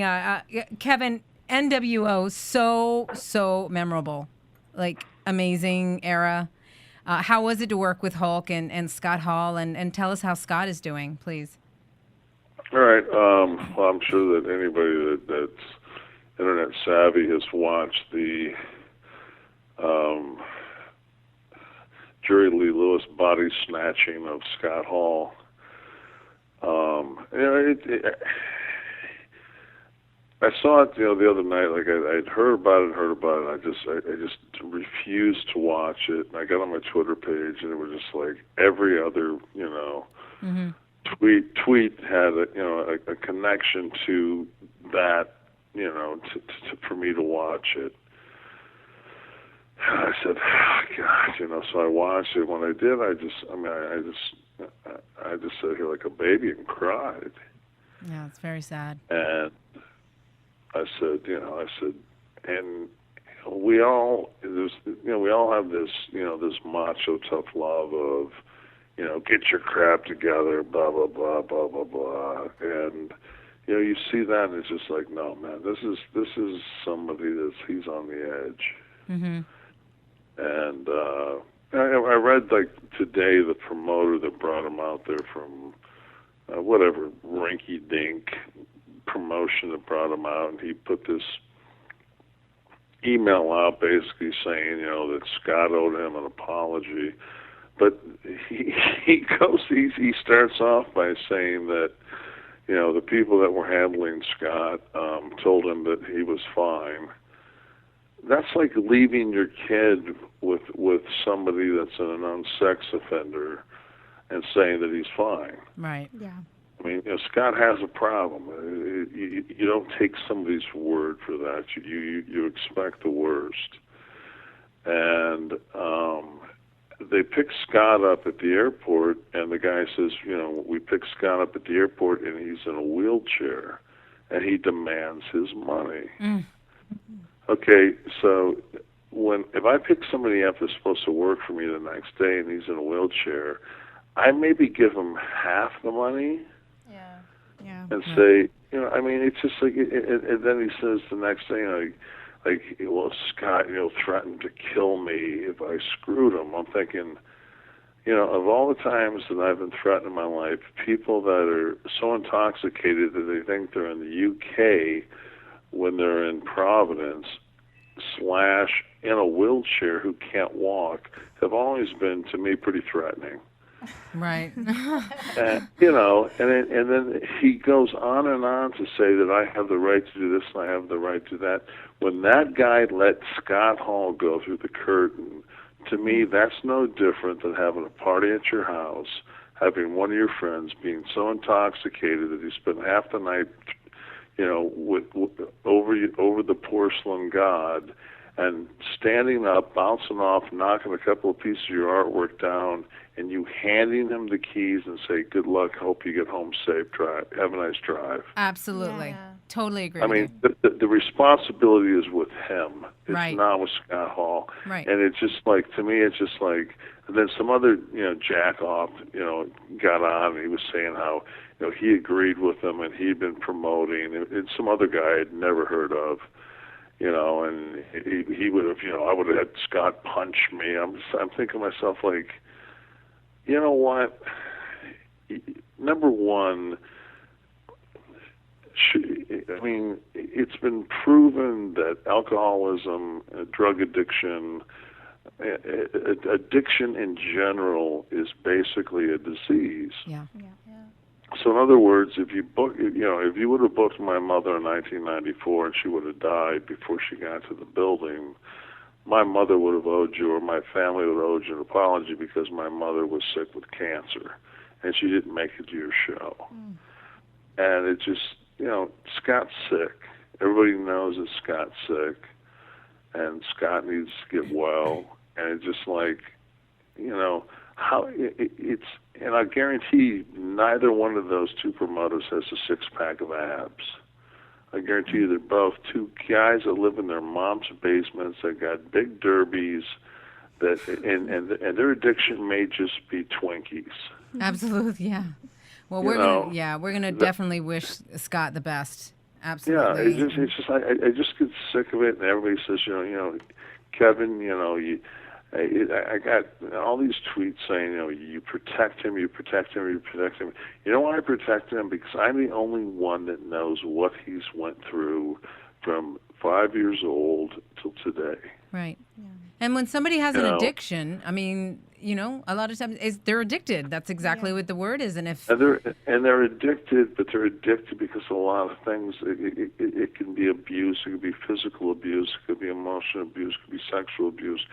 Kevin. NWO, so memorable, like amazing era. How was it to work with Hulk and Scott Hall? And tell us how Scott is doing, please. All right. Well, I'm sure that anybody that's internet savvy has watched the Jerry Lee Lewis body snatching of Scott Hall. I saw it, the other night. Like I'd heard about it. I just refused to watch it. And I got on my Twitter page, and it was just like every other, tweet had a connection to that, for me to watch it. I said, oh, God, so I watched it. When I did, I just sat here like a baby and cried. Yeah, it's very sad. And I said, and we all have this, this macho tough love of, get your crap together, blah, blah, blah, blah, blah, blah. And, you see that and it's just like, no, man, this is somebody he's on the edge. Mm-hmm. And I read, like, today the promoter that brought him out there from whatever rinky-dink promotion that brought him out, and he put this email out basically saying, that Scott owed him an apology. But he starts off by saying that, the people that were handling Scott told him that he was fine. That's like leaving your kid with somebody that's an unknown sex offender and saying that he's fine. Right. Yeah. I mean, Scott has a problem. You don't take somebody's word for that. You expect the worst. And they pick Scott up at the airport, and the guy says, we picked Scott up at the airport, and he's in a wheelchair, and he demands his money. Okay, so if I pick somebody up that's supposed to work for me the next day, and he's in a wheelchair, I maybe give him half the money. Yeah. And say, it's just like, and then he says the next thing, well, Scott, threatened to kill me if I screwed him. I'm thinking, of all the times that I've been threatened in my life, people that are so intoxicated that they think they're in the UK when they're in Providence, / in a wheelchair who can't walk, have always been, to me, pretty threatening. Right. And then he goes on and on to say that I have the right to do this and I have the right to that. When that guy let Scott Hall go through the curtain, to me, that's no different than having a party at your house, having one of your friends being so intoxicated that he spent half the night, over the porcelain god, and standing up, bouncing off, knocking a couple of pieces of your artwork down, and you handing him the keys and say, good luck, hope you get home safe, have a nice drive. Absolutely. Yeah. Totally agree I with mean, you. the responsibility is with him. It's Right. not with Scott Hall. Right. And it's just like, to me, it's just like, and then some other, jack off, got on and he was saying how, he agreed with them and he'd been promoting, and some other guy I'd never heard of. And he would have, I would have had Scott punch me. I'm thinking to myself, like, you know what? Number one, it's been proven that alcoholism, drug addiction, addiction in general is basically a disease. Yeah. So in other words, if you would have booked my mother in 1994 and she would have died before she got to the building, my mother would have owed you, or my family would have owed you an apology, because my mother was sick with cancer and she didn't make it to your show. And it just, Scott's sick. Everybody knows that Scott's sick, and Scott needs to get well. And it's just like, how it's, and I guarantee neither one of those two promoters has a six-pack of abs. I guarantee you they're both two guys that live in their mom's basements that got big derbies, and their addiction may just be Twinkies. Absolutely, yeah. Well, we're gonna definitely wish Scott the best. Absolutely. Yeah, it's just I just get sick of it, and everybody says, Kevin, I got all these tweets saying, you protect him, you protect him, you protect him. You know why I protect him? Because I'm the only one that knows what he's went through from 5 years old till today. Right. Yeah. And when somebody has an addiction, I mean, a lot of times they're addicted. That's exactly what the word is. And they're addicted, but they're addicted because of a lot of things. It can be abuse, it could be physical abuse, it could be emotional abuse, it could be sexual abuse.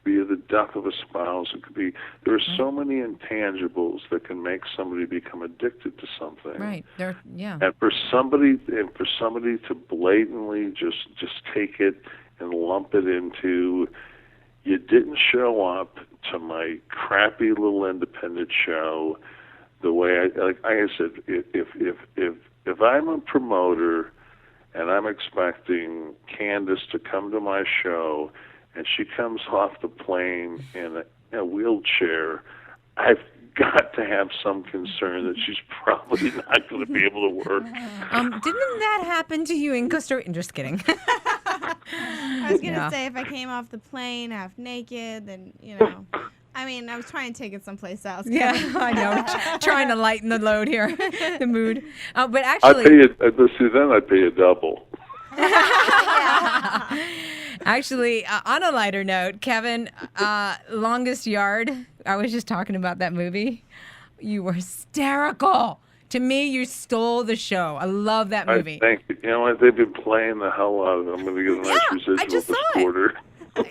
Be the death of a spouse. It could be. There are so many intangibles that can make somebody become addicted to something. Right. And for somebody to blatantly just take it and lump it into, you didn't show up to my crappy little independent show the way I said. If I'm a promoter and I'm expecting Candice to come to my show, and she comes off the plane in a wheelchair, I've got to have some concern that she's probably not going to be able to work. Didn't that happen to you in Costa Rica? Just kidding. I was going to say, if I came off the plane half naked, then, I was trying to take it someplace else. Yeah, I know. Trying to lighten the load here, the mood. But actually... I'd pay you double. Actually, on a lighter note, Kevin, Longest Yard, I was just talking about that movie. You were hysterical. To me, you stole the show. I love that movie. Thank you. You know what? They've been playing the hell out of it. I'm going to get a nice residual this quarter.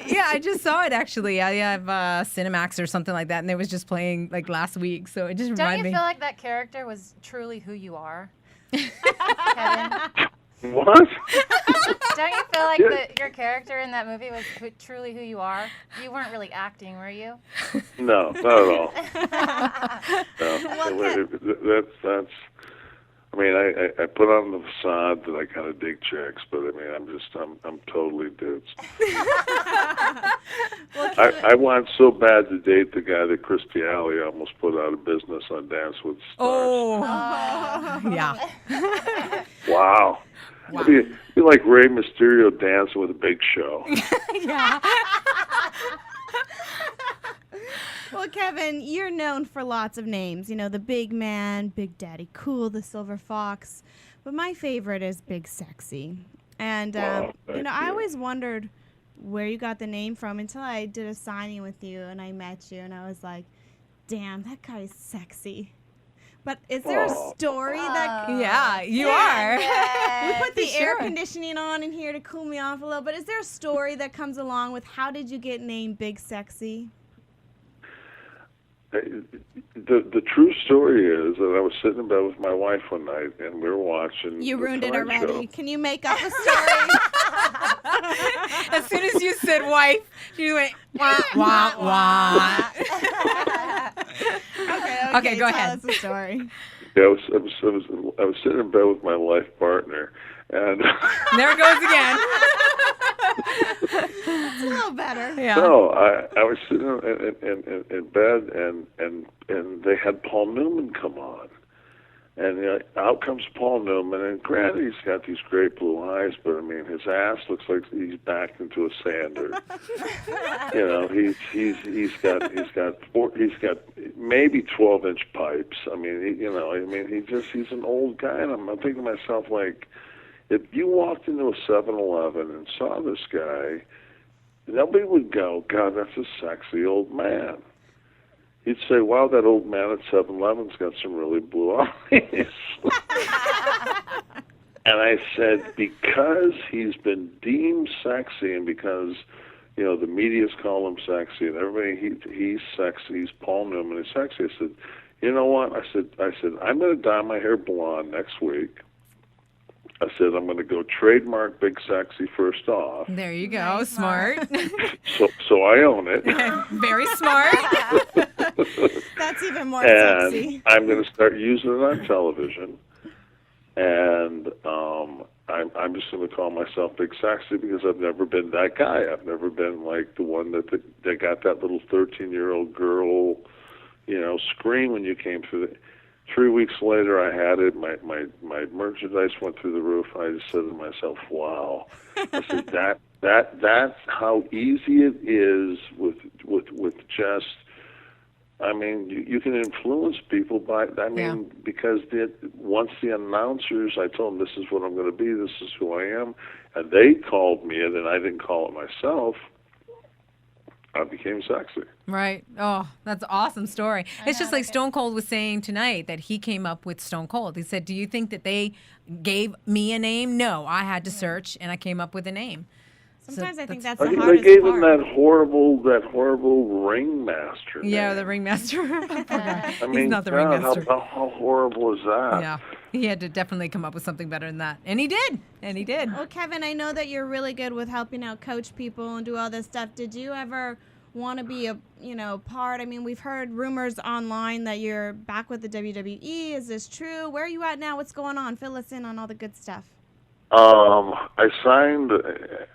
Yeah, I just saw it, actually. I have Cinemax or something like that, and it was just playing like last week, so it just reminded me. Don't you feel like that character was truly who you are? Kevin? What? Don't you feel like your character in that movie was truly who you are? You weren't really acting, were you? No, not at all. No. That's. I mean, I put on the facade that I kind of dig chicks, but I mean, I'm totally dudes. I want so bad to date the guy that Chris Alley almost put out of business on Dance with the Stars. Yeah. Wow. It'd be like Rey Mysterio dancing with a Big Show. Yeah. Well, Kevin, you're known for lots of names. You know, the Big Man, Big Daddy Cool, the Silver Fox. But my favorite is Big Sexy. And, I always wondered where you got the name from until I did a signing with you and I met you. And I was like, damn, that guy is sexy. But is there a story that... Yeah, you are. We put the air conditioning on in here to cool me off a little. But is there a story that comes along with how did you get named Big Sexy? The true story is that I was sitting in bed with my wife one night and we were watching. You ruined it already. Show. Can you make up a story? As soon as you said wife, you went wah wah wah. Okay, go ahead. Tell us the story. Yeah, I was sitting in bed with my life partner, and there it goes again. It's a little better. Yeah. No, I was sitting in bed, and they had Paul Newman come on, and out comes Paul Newman, and granted he's got these great blue eyes, but I mean his ass looks like he's backed into a sander. He's got maybe 12-inch pipes. I mean, he's an old guy, and I'm thinking to myself, like, if you walked into a 7-Eleven and saw this guy, nobody would go, God, that's a sexy old man. You'd say, wow, that old man at 7-Eleven's got some really blue eyes. And I said, because he's been deemed sexy and because, the media's call him sexy and everybody, he's sexy, he's Paul Newman, he's sexy. I said, you know what? I said, I'm going to dye my hair blonde next week. I said, I'm going to go trademark Big Sexy first off. There you go. Smart. So I own it. Very smart. That's even more and sexy. I'm going to start using it on television. And I'm just going to call myself Big Sexy because I've never been that guy. I've never been like the one that got that little 13-year-old girl, scream when you came through 3 weeks later, I had it. My merchandise went through the roof. I just said to myself, "Wow!" I said that's how easy it is with just. I mean, you can influence people by. Because once the announcers, I told them this is what I'm going to be. This is who I am, and they called me it, and I didn't call it myself. I became sexy. Right. Oh, that's an awesome story. It's just like Stone Cold was saying tonight that he came up with Stone Cold. He said, do you think that they gave me a name? No, I had to search and I came up with a name. Sometimes I think that's the hardest part. They gave him part. that horrible ringmaster name. Yeah, the ringmaster. He's not the ringmaster. How horrible is that? Yeah. He had to definitely come up with something better than that. And he did. Well, Kevin, I know that you're really good with helping out coach people and do all this stuff. Did you ever want to be a part? I mean, we've heard rumors online that you're back with the WWE. Is this true? Where are you at now? What's going on? Fill us in on all the good stuff. I signed,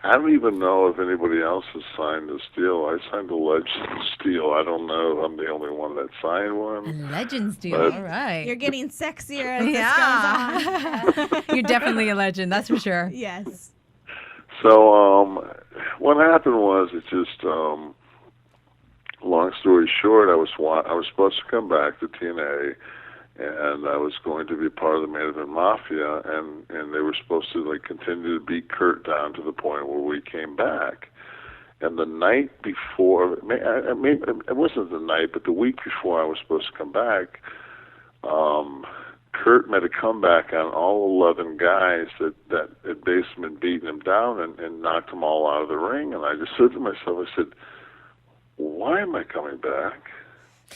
I don't even know if anybody else has signed a deal. I signed a Legends deal. I don't know if I'm the only one that signed one. A Legends deal, all right. You're getting sexier as this goes on. You're definitely a legend, that's for sure. Yes. So, what happened was, it just, long story short, I was supposed to come back to TNA, and I was going to be part of the Main Event Mafia, and they were supposed to continue to beat Kurt down to the point where we came back. And the night before, it wasn't the night, but the week before I was supposed to come back, Kurt made a comeback on all 11 guys that had basically been beating him down and knocked them all out of the ring. And I just said to myself, I said, why am I coming back?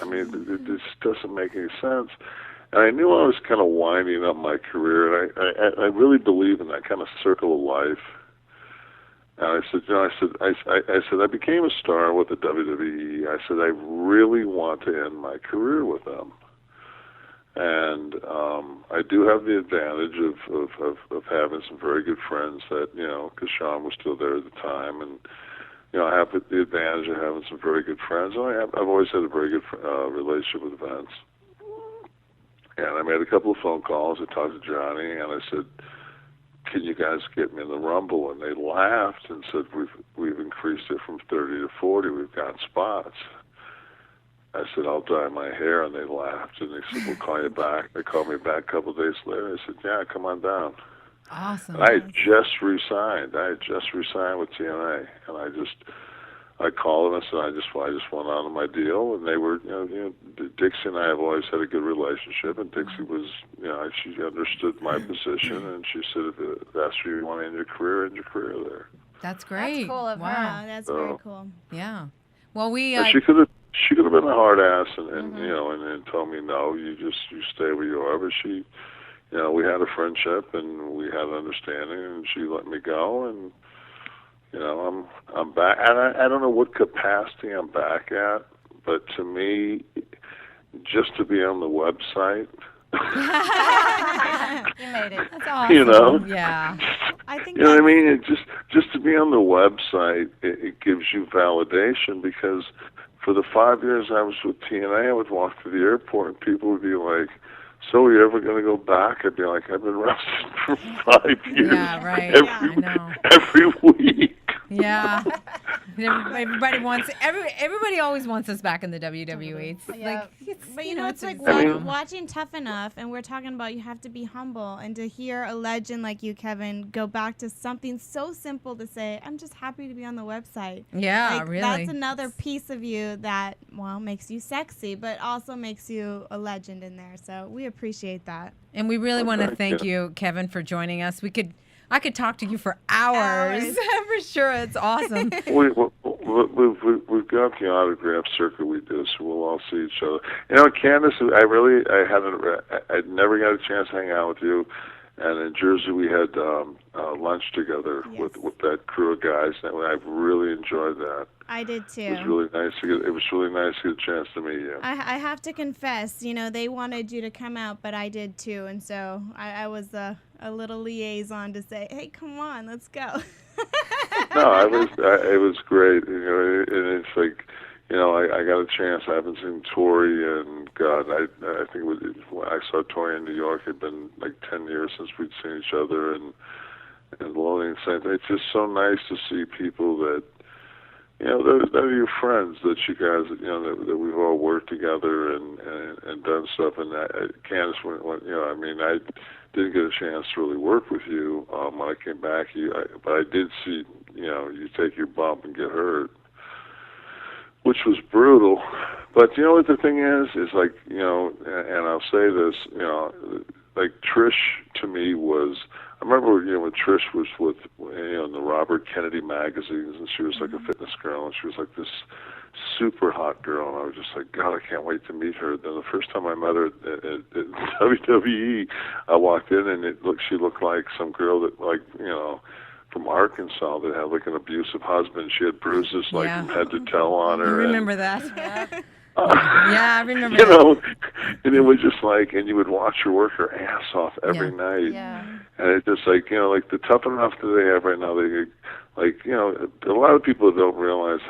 I mean, this doesn't make any sense. And I knew I was kind of winding up my career, and I really believe in that kind of circle of life. And I said, I said, I became a star with the WWE. I said, I really want to end my career with them. And I do have the advantage of having some very good friends that, because Sean was still there at the time, and I have the advantage of having some very good friends. And I've always had a very good relationship with Vince. And I made a couple of phone calls. I talked to Johnny, and I said, "Can you guys get me in the Rumble?" And they laughed and said, "We've increased it from 30 to 40. We've got spots." I said, "I'll dye my hair," and they laughed, and they said, "We'll call you back." They called me back a couple of days later. I said, "Yeah, come on down." Awesome. And I had just resigned. With TNA, and I called them and said, I just went on to my deal, and they were, Dixie and I have always had a good relationship, and Dixie was, she understood my position, and she said, if that's where you want to end your career there. That's great. That's cool of wow. her. That's very cool. Yeah. Well, she could have been a hard ass and told me, no, you stay where you are, but she, we had a friendship, and we had an understanding, and she let me go, and I'm back, and I don't know what capacity I'm back at, but to me, just to be on the website, you made it. That's awesome. Yeah. I think you know what I mean. It just to be on the website, it gives you validation, because for the 5 years I was with TNA, I would walk to the airport and people would be like, "So are you ever going to go back?" I'd be like, "I've been wrestling for 5 years. Yeah, right. I know. Every week." Yeah. Everybody always wants us back in the WWE. It's like watching Tough Enough, and we're talking about you have to be humble, and to hear a legend like you, Kevin, go back to something so simple to say, "I'm just happy to be on the website." Yeah, really. That's another piece of you that, makes you sexy, but also makes you a legend in there. So we appreciate that. And we really want to thank you, Kevin, for joining us. I could talk to you for hours. For sure. It's awesome. We've got the autograph circuit we do, so we'll all see each other. Candice, I'd never got a chance to hang out with you, and in Jersey we had lunch together with that crew of guys, and I really enjoyed that. I did too. It was really nice to get a chance to meet you. I have to confess, they wanted you to come out, but I did too, and so I was a little liaison to say, "Hey, come on, let's go." No, it was great, and it's like, I got a chance. I haven't seen Tori, and God, I think when I saw Tori in New York, it'd been like 10 years since we'd seen each other, and Lilian saying, it's just so nice to see people that, that are your friends, that you guys, that we've all worked together and done stuff. And Candice, when I didn't get a chance to really work with you when I came back, but I did see, you take your bump and get hurt, which was brutal. But what the thing is like, and I'll say this, like Trish to me was, I remember, when Trish was with, in the Robert Kennedy magazines, and she was like a fitness girl, and she was like this super hot girl, and I was just like, God, I can't wait to meet her. Then the first time I met her at WWE, I walked in, and she looked like some girl that, like, from Arkansas that had like an abusive husband. She had bruises like from head to toe on her. I remember that. Yeah, I remember and it was just like, and you would watch her work her ass off every night. Yeah. And it's just like, like the Tough Enough that they have right now, they, like, a lot of people don't realize,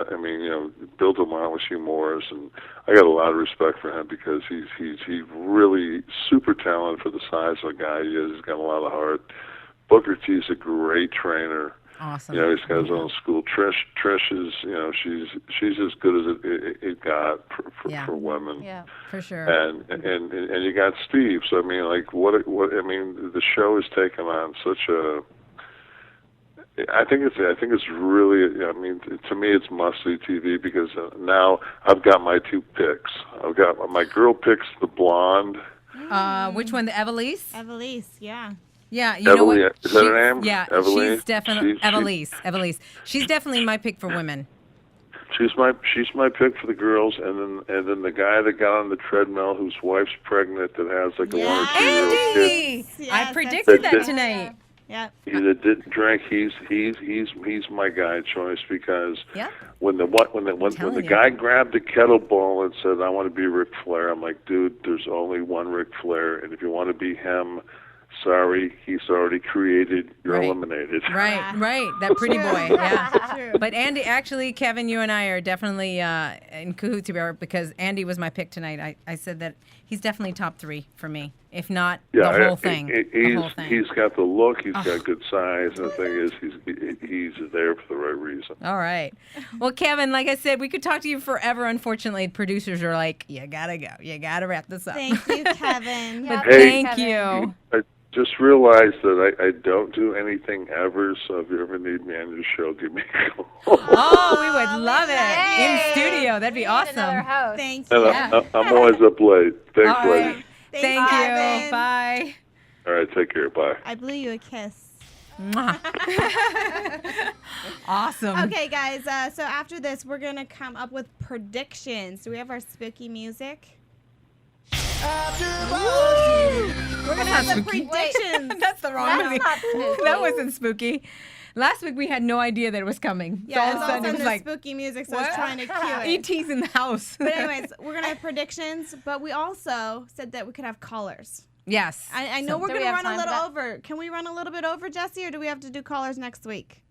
Bill DeMont with Hugh Morris, and I got a lot of respect for him because he's really super talented for the size of a guy he is. He's got a lot of heart. Booker T's a great trainer. Awesome. He's got his own school. Trish is, she's as good as it got for women. Yeah, for sure. And you got Steve. So I mean, like, the show has taken on such a. I think it's really. To me, it's must-see TV because now I've got my two picks. I've got my girl picks, the blonde. Which one? The Evelise? Evelise, yeah. Yeah, you know what? Is that her name? Yeah, Evelise? she's definitely Evelise. She's definitely my pick for women. She's my pick for the girls, and then the guy that got on the treadmill whose wife's pregnant that has like a 1 or 2 year old kid. Andy! I predicted that tonight. Yeah. He that didn't drink. He's my guy choice because when the guy grabbed the kettlebell and said, "I want to be Ric Flair," I'm like, dude, there's only one Ric Flair, and if you want to be him, sorry, he's already created. You're eliminated. Right. That pretty boy. Yeah. But Andy, actually, Kevin, you and I are definitely in cahoots here because Andy was my pick tonight. I said that he's definitely top 3 for me, if not the whole thing. He's got the look. He's got good size. And the thing is, he's there for the right reason. All right. Well, Kevin, like I said, we could talk to you forever. Unfortunately, producers are like, you gotta go. You gotta wrap this up. Thank you, Kevin. Thank you. I just realized that I don't do anything ever, so if you ever need me on your show, give me a call. Oh, we would love it. In studio. That'd be awesome. Thank you. I'm always up late. Thanks, ladies. Thank you. Bye. All right, take care. Bye. I blew you a kiss. Awesome. Okay, guys. So after this, we're going to come up with predictions. Do we have our spooky music? We're going to have the predictions. That's the wrong movie. That wasn't spooky. Last week we had no idea that it was coming. Yeah, so all of a sudden it was like spooky music, so I was trying to cue it. E.T.'s in the house. But anyways, we're going to have predictions, but we also said that we could have callers. Yes. I know we're going to run a little over. Can we run a little bit over, Jesse, or do we have to do callers next week?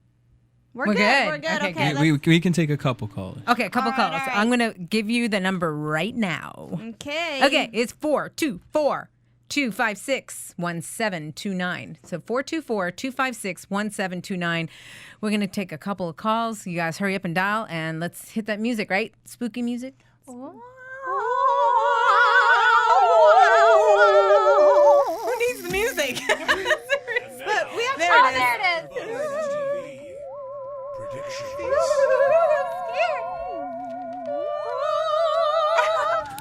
We're good. We're good. Okay. We can take a couple callers. Okay, a couple callers. Right. I'm going to give you the number right now. Okay. Okay, it's 424-256-1729. So 424-256-1729. We're going to take a couple of calls. You guys hurry up and dial, and let's hit that music, right? Spooky music. Who needs the music? There it is.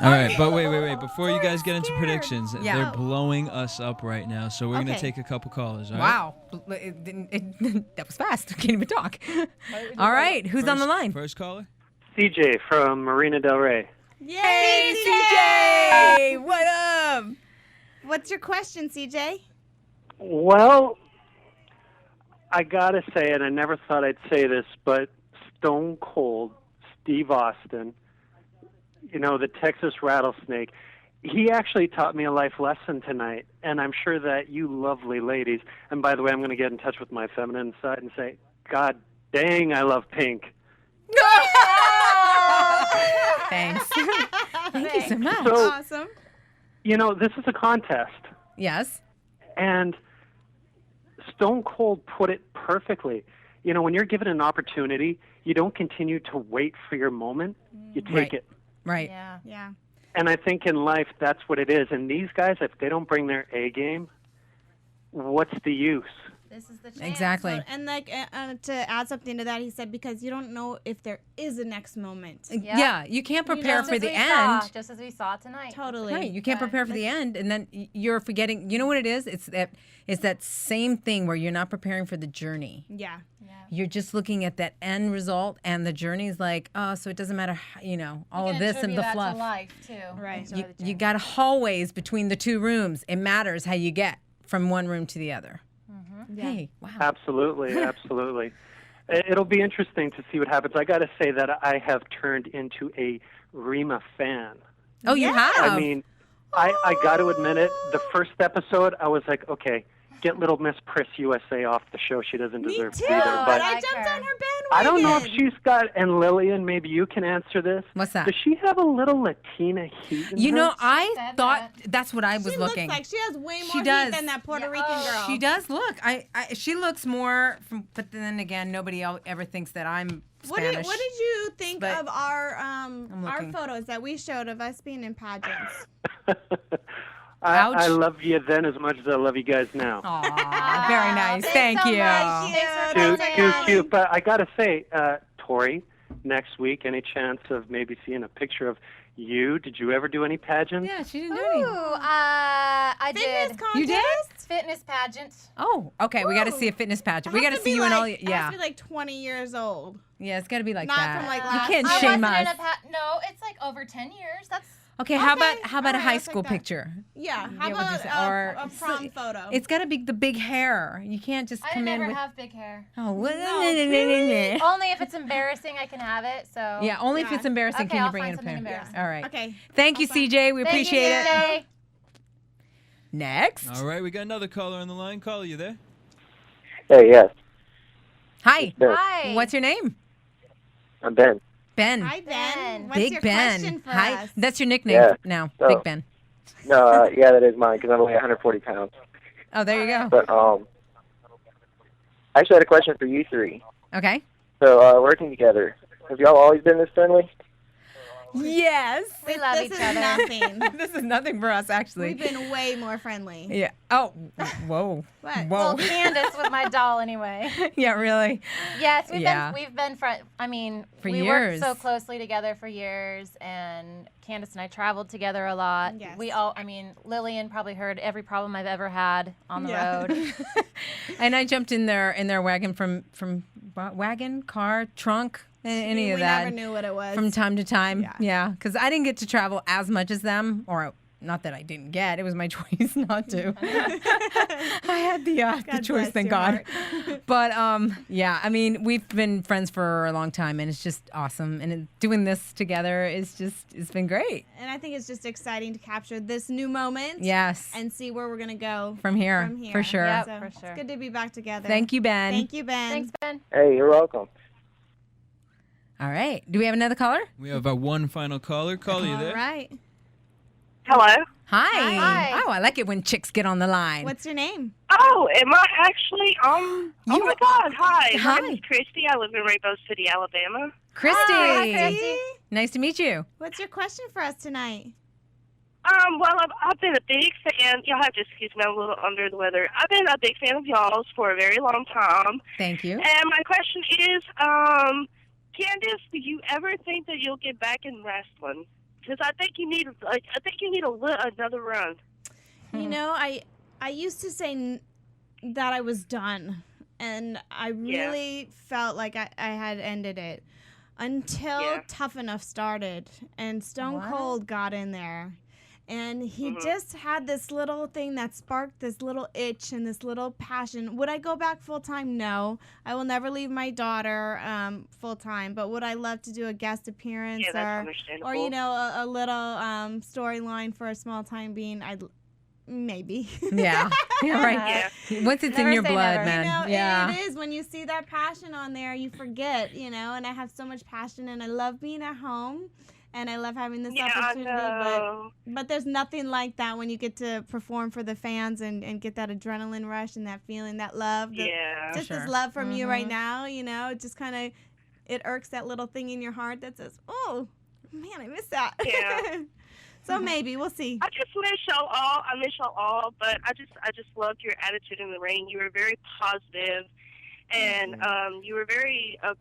All right, but wait. Before you guys get into predictions, they're blowing us up right now, so we're going to take a couple callers, all right? Wow. That was fast. I can't even talk. All right, who's on the line? First caller? CJ from Marina Del Rey. Yay, Hey, CJ! What up? What's your question, CJ? Well, I got to say, and I never thought I'd say this, but Stone Cold Steve Austin, you know, the Texas Rattlesnake, he actually taught me a life lesson tonight, and I'm sure that you lovely ladies, and by the way, I'm going to get in touch with my feminine side and say, God dang, I love pink. Thanks. Thank you so much. So, Awesome. you know, this is a contest, Yes. and Stone Cold put it perfectly. You know, when you're given an opportunity, you don't continue to wait for your moment. You take it. Right. Yeah. And I think in life, that's what it is. And these guys, if they don't bring their A game, what's the use? This is the chance. Exactly. So, and like to add something to that, he said, because you don't know if there is a next moment. Yeah, you can't prepare Just for as the we end. saw, just as we saw tonight. Totally. Right, you can't prepare for the end, and then you're forgetting. You know what it is? It's that same thing where you're not preparing for the journey. Yeah. You're just looking at that end result, and the journey is like, oh, so it doesn't matter, all of this and the that fluff. to life too. Right. You got hallways between the two rooms. It matters how you get from one room to the other. Yeah. Hey, wow. Absolutely, absolutely. It'll be interesting to see what happens. I got to say that I have turned into a Rima fan. Oh, you have? I mean, I got to admit it. The first episode, I was like, okay, get Little Miss Priss USA off the show. She doesn't deserve to be there. But I jumped on her bandwagon. I don't know if she's got, and Lilian, maybe you can answer this. What's that? Does she have a little Latina heat in You her? know, I thought that's what I was She looking. looks like she has way more She heat does. than that Puerto Rican girl. She does look. She looks more. But then again, nobody ever thinks that I'm Spanish. What did you think But of our looking. photos that we showed of us being in pageants? I love you then as much as I love you guys now. Aw, very nice. Thank you. Too cute. But I got to say, Tori, next week, any chance of maybe seeing a picture of you? Did you ever do any pageants? Yeah, she didn't do any. I did. Contest? You did? fitness pageant. Oh, okay. We got to see a fitness pageant. We got to see you in all. It has to be like 20 years old. Yeah, it's got to be like Not that. from like you last can't year. shame us. No, it's like over 10 years. That's Okay, how about a Alright, high I'll school take that. picture? Yeah, how we'll about do so- or a prom photo? It's got to be the big hair. You can't just I come in never with. have big hair. Oh, Only if it's embarrassing, I can have it. So yeah, only if it's embarrassing Okay, can you I'll bring find in a something pair. embarrassing. All right. Okay. Thank you, CJ. We appreciate it. CJ. Next. All right, we got another caller on the line. Caller, you there? Hey, yes. Hi. Hi. What's your name? I'm Ben. Ben. Hi, Ben. What's Big your Ben. question for Hi. us? That's your nickname Yeah. now, So- Big Ben. No, yeah, that is mine because I'm only 140 pounds. Oh, there you go. But I actually had a question for you three. Okay. So working together, have y'all always been this friendly? Yes. We love This each is other. nothing. This is nothing for us, actually. We've been way more friendly. Yeah. Oh, whoa. What? Whoa. Well, Candice with my doll anyway. Yeah, really. Yes, Yeah. we've been friends. I mean, For we years. worked so closely together for years, and Candice and I traveled together a lot. Yes. Lilian probably heard every problem I've ever had on the Yeah. road. And I jumped in their wagon from wagon, car, trunk, any of that. We never knew what it was. From time to time. Yeah. Yeah. Because I didn't get to travel as much as them, or not that I didn't get. It was my choice not to. I had the choice, bless thank your God. heart. But yeah, I mean, we've been friends for a long time, and it's just awesome. And doing this together it's been great. And I think it's just exciting to capture this new moment. Yes. And see where we're gonna go From here, for sure. Yep, So for sure. It's good to be back together. Thank you, Ben. Thank you, Ben. Thanks, Ben. Hey, you're welcome. All right. Do we have another caller? We have our one final caller. Caller, you there? All right. Hello. Hi. Hi. Oh, I like it when chicks get on the line. What's your name? Oh, am I actually oh my God, hi. Hi. My name is Christy. I live in Rainbow City, Alabama. Christy. Hi, Christy. Nice to meet you. What's your question for us tonight? Well, I've been a big fan. Y'all have to excuse me, I'm a little under the weather. I've been a big fan of y'all's for a very long time. Thank you. And my question is, Candice, do you ever think that you'll get back in wrestling? Because I think you need, another run. You know, I used to say that I was done, and I really felt like I had ended it until Tough Enough started, and Stone Cold got in there. And he just had this little thing that sparked this little itch and this little passion. Would I go back full time? No. I will never leave my daughter full time. But would I love to do a guest appearance or you know, a little storyline for a small time being? Maybe. Yeah. You're right. Once it's in your blood, man. You know, it is. When you see that passion on there, you forget, you know, and I have so much passion, and I love being at home. And I love having this opportunity, but there's nothing like that when you get to perform for the fans and get that adrenaline rush and that feeling, that love. Just this love from you right now, you know, it just kind of, it irks that little thing in your heart that says, oh, man, I miss that. Yeah. So maybe, we'll see. I just miss y'all all. I miss y'all all, but I just loved your attitude in the ring. You were very positive. And you were very a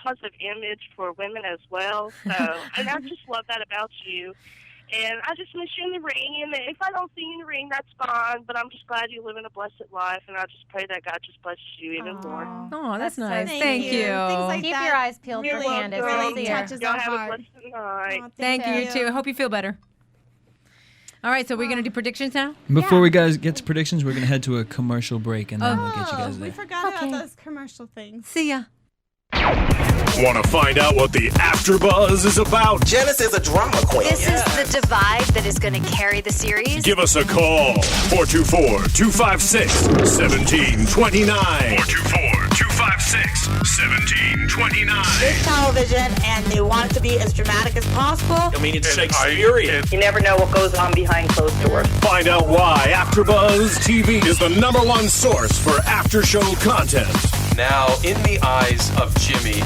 positive image for women as well. So, and I just love that about you. And I just miss you in the ring. And if I don't see you in the ring, that's fine. But I'm just glad you live in a blessed life. And I just pray that God just blesses you even more. Oh, that's nice. Thank you. Things like Keep that your eyes peeled really, for Candice. really touches Y'all our have heart. a blessed night. Oh, Thank you too. I hope you feel better. All right, so we're going to do predictions now? Before we guys get to predictions, we're going to head to a commercial break, and then we'll get you guys We there. forgot about those commercial things. See ya. Want to find out what the AfterBuzz is about? Janice is a drama queen. This is the divide that is going to carry the series. Give us a call. 424-256-1729. 424-256-1729. It's television, and they want it to be as dramatic as possible. I mean, it's Shakespearean. You never know what goes on behind closed doors. Find out why AfterBuzz TV is the #1 source for after-show content. Now, in the eyes of Jimmy,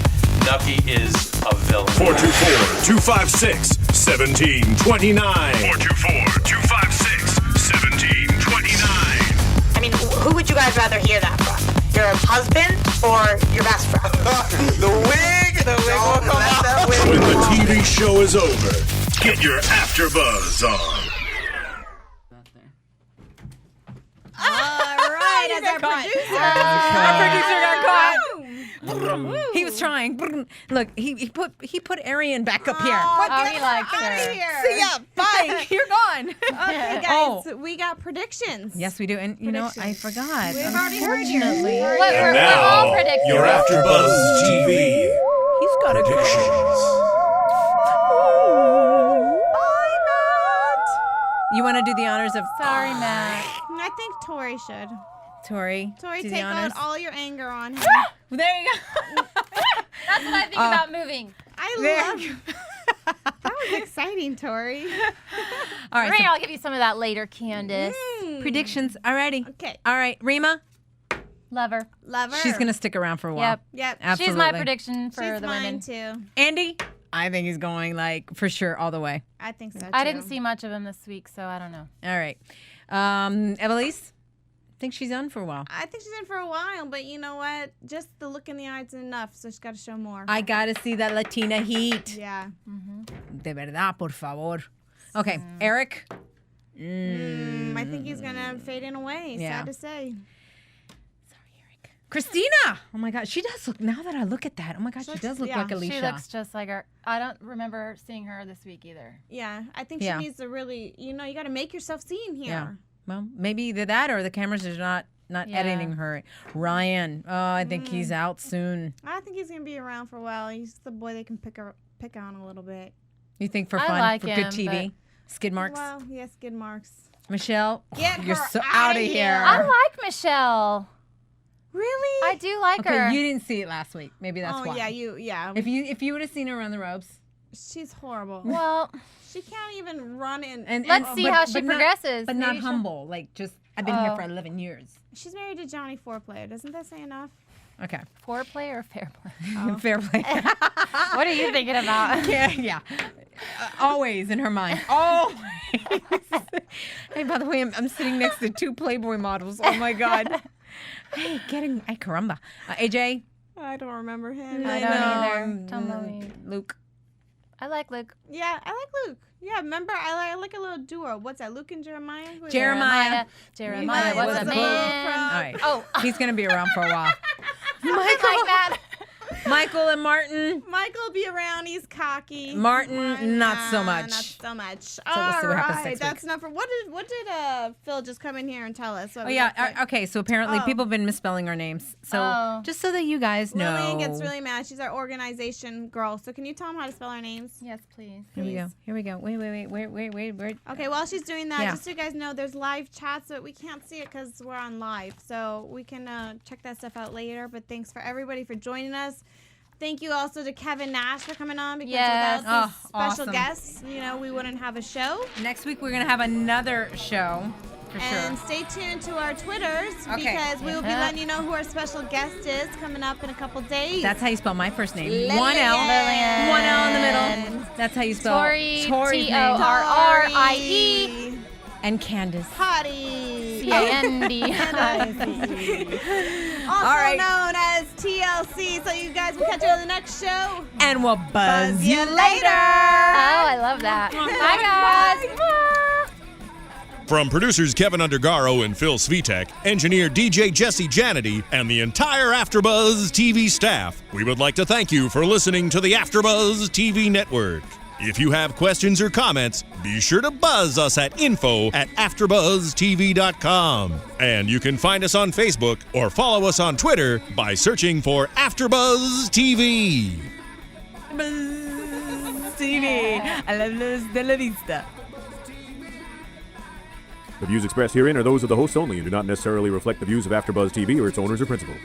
Nucky is a villain. 424-256-1729. 424-256-1729. I mean, who would you guys rather hear that from? Your husband or your best friend? The wig will come out. When the TV show is over, get your AfterBuzz on. as our producer. Our producer got caught. He was trying. Look, he put Arian back up here. Oh, he likes her. See ya. Bye. You're gone. Okay, guys, we got predictions. Yes, we do. And you know, I forgot. We've already heard yours. And now, your AfterBuzz TV. He's got a predictions. You want to do the honors of... Sorry, Matt. I think Tori should. Tori, Tori, do take the honors. out all your anger on him. There you go. That's what I think about moving. I love That was exciting, Tori. All right, Great, I'll give you some of that later, Candice. predictions. Alrighty. Okay. All right, Rima. Love her. Love her. She's going to stick around for a while. Yep. Absolutely. She's my prediction for She's the mine women. too. Andy? I think he's going, like, for sure, all the way. I think so, too. I didn't see much of him this week, so I don't know. All right. Evelise? I think she's on for a while. I think she's in for a while, but you know what? Just the look in the eyes is enough, so she's got to show more. I got to see that Latina heat. Yeah. De verdad, por favor. Okay, Eric? I think he's going to fade in away, Yeah. sad to say. Christina! Oh, my God. She does look, now that I look at that, oh, my God, she does look like Alicia. She looks just like her. I don't remember seeing her this week either. Yeah, I think she needs to really, you got to make yourself seen here. Yeah. Well, maybe either that or the cameras are not editing her. Ryan, I think he's out soon. I think he's going to be around for a while. He's the boy they can pick on a little bit. You think for I fun, like for him, good TV? Skid marks? Well, yeah, skid marks. Michelle, Get you're her so outta out of here. I like Michelle. Really? I do like Okay, her. you didn't see it last week. Maybe that's why. Yeah. If you would have seen her on the ropes. She's horrible. Well, she can't even run in. Let's see how she progresses. But Maybe not humble. Like, just, I've been here for 11 years. She's married to Johnny Foreplay. Doesn't that say enough? Okay. Foreplay or fair play? Fair play. What are you thinking about? Yeah. Always in her mind. Always. Hey, by the way, I'm sitting next to two Playboy models. Oh, my God. Hey, ay, caramba. AJ? I don't remember him. I don't either. Tumbleweed. Luke. I like Luke. Yeah, I like Luke. Yeah, remember, I like a little duo. What's that, Luke and Jeremiah? Who is Jeremiah. Jeremiah, what's up, man? All right. Oh. He's going to be around for a while. Michael. Like that. Michael and Martin. Michael will be around. He's cocky. Martin, not so much. Not so much. So we'll see what happens next That's week. enough for what did Phil just come in here and tell us? Oh, yeah. Okay, so apparently people have been misspelling our names. So just so that you guys know. Lilian gets really mad. She's our organization girl. So can you tell them how to spell our names? Yes, please. Here we go. Wait. Okay, while she's doing that, Yeah. just so you guys know, there's live chats, but we can't see it because we're on live. So we can check that stuff out later. But thanks for everybody for joining us. Thank you also to Kevin Nash for coming on because without these special awesome. guests, we wouldn't have a show. Next week, we're going to have another show for And sure. stay tuned to our Twitters because we will be letting you know who our special guest is coming up in a couple days. That's how you spell my first name. Lilian. One L. One L in the middle. That's how you spell Torrie. Tori's name. Torrie. And Candice. Hottie. Candy. Also known as TLC. So you guys will catch you on the next show. And we'll buzz you later. Oh, I love that. Bye, guys. From producers Kevin Undergaro and Phil Svitek, engineer DJ Jesse Janity, and the entire AfterBuzz TV staff, we would like to thank you for listening to the AfterBuzz TV network. If you have questions or comments, be sure to buzz us at info@AfterBuzzTV.com. And you can find us on Facebook or follow us on Twitter by searching for AfterBuzz TV. Buzz TV. I love Luz de la Vista. The views expressed herein are those of the hosts only and do not necessarily reflect the views of AfterBuzz TV or its owners or principals.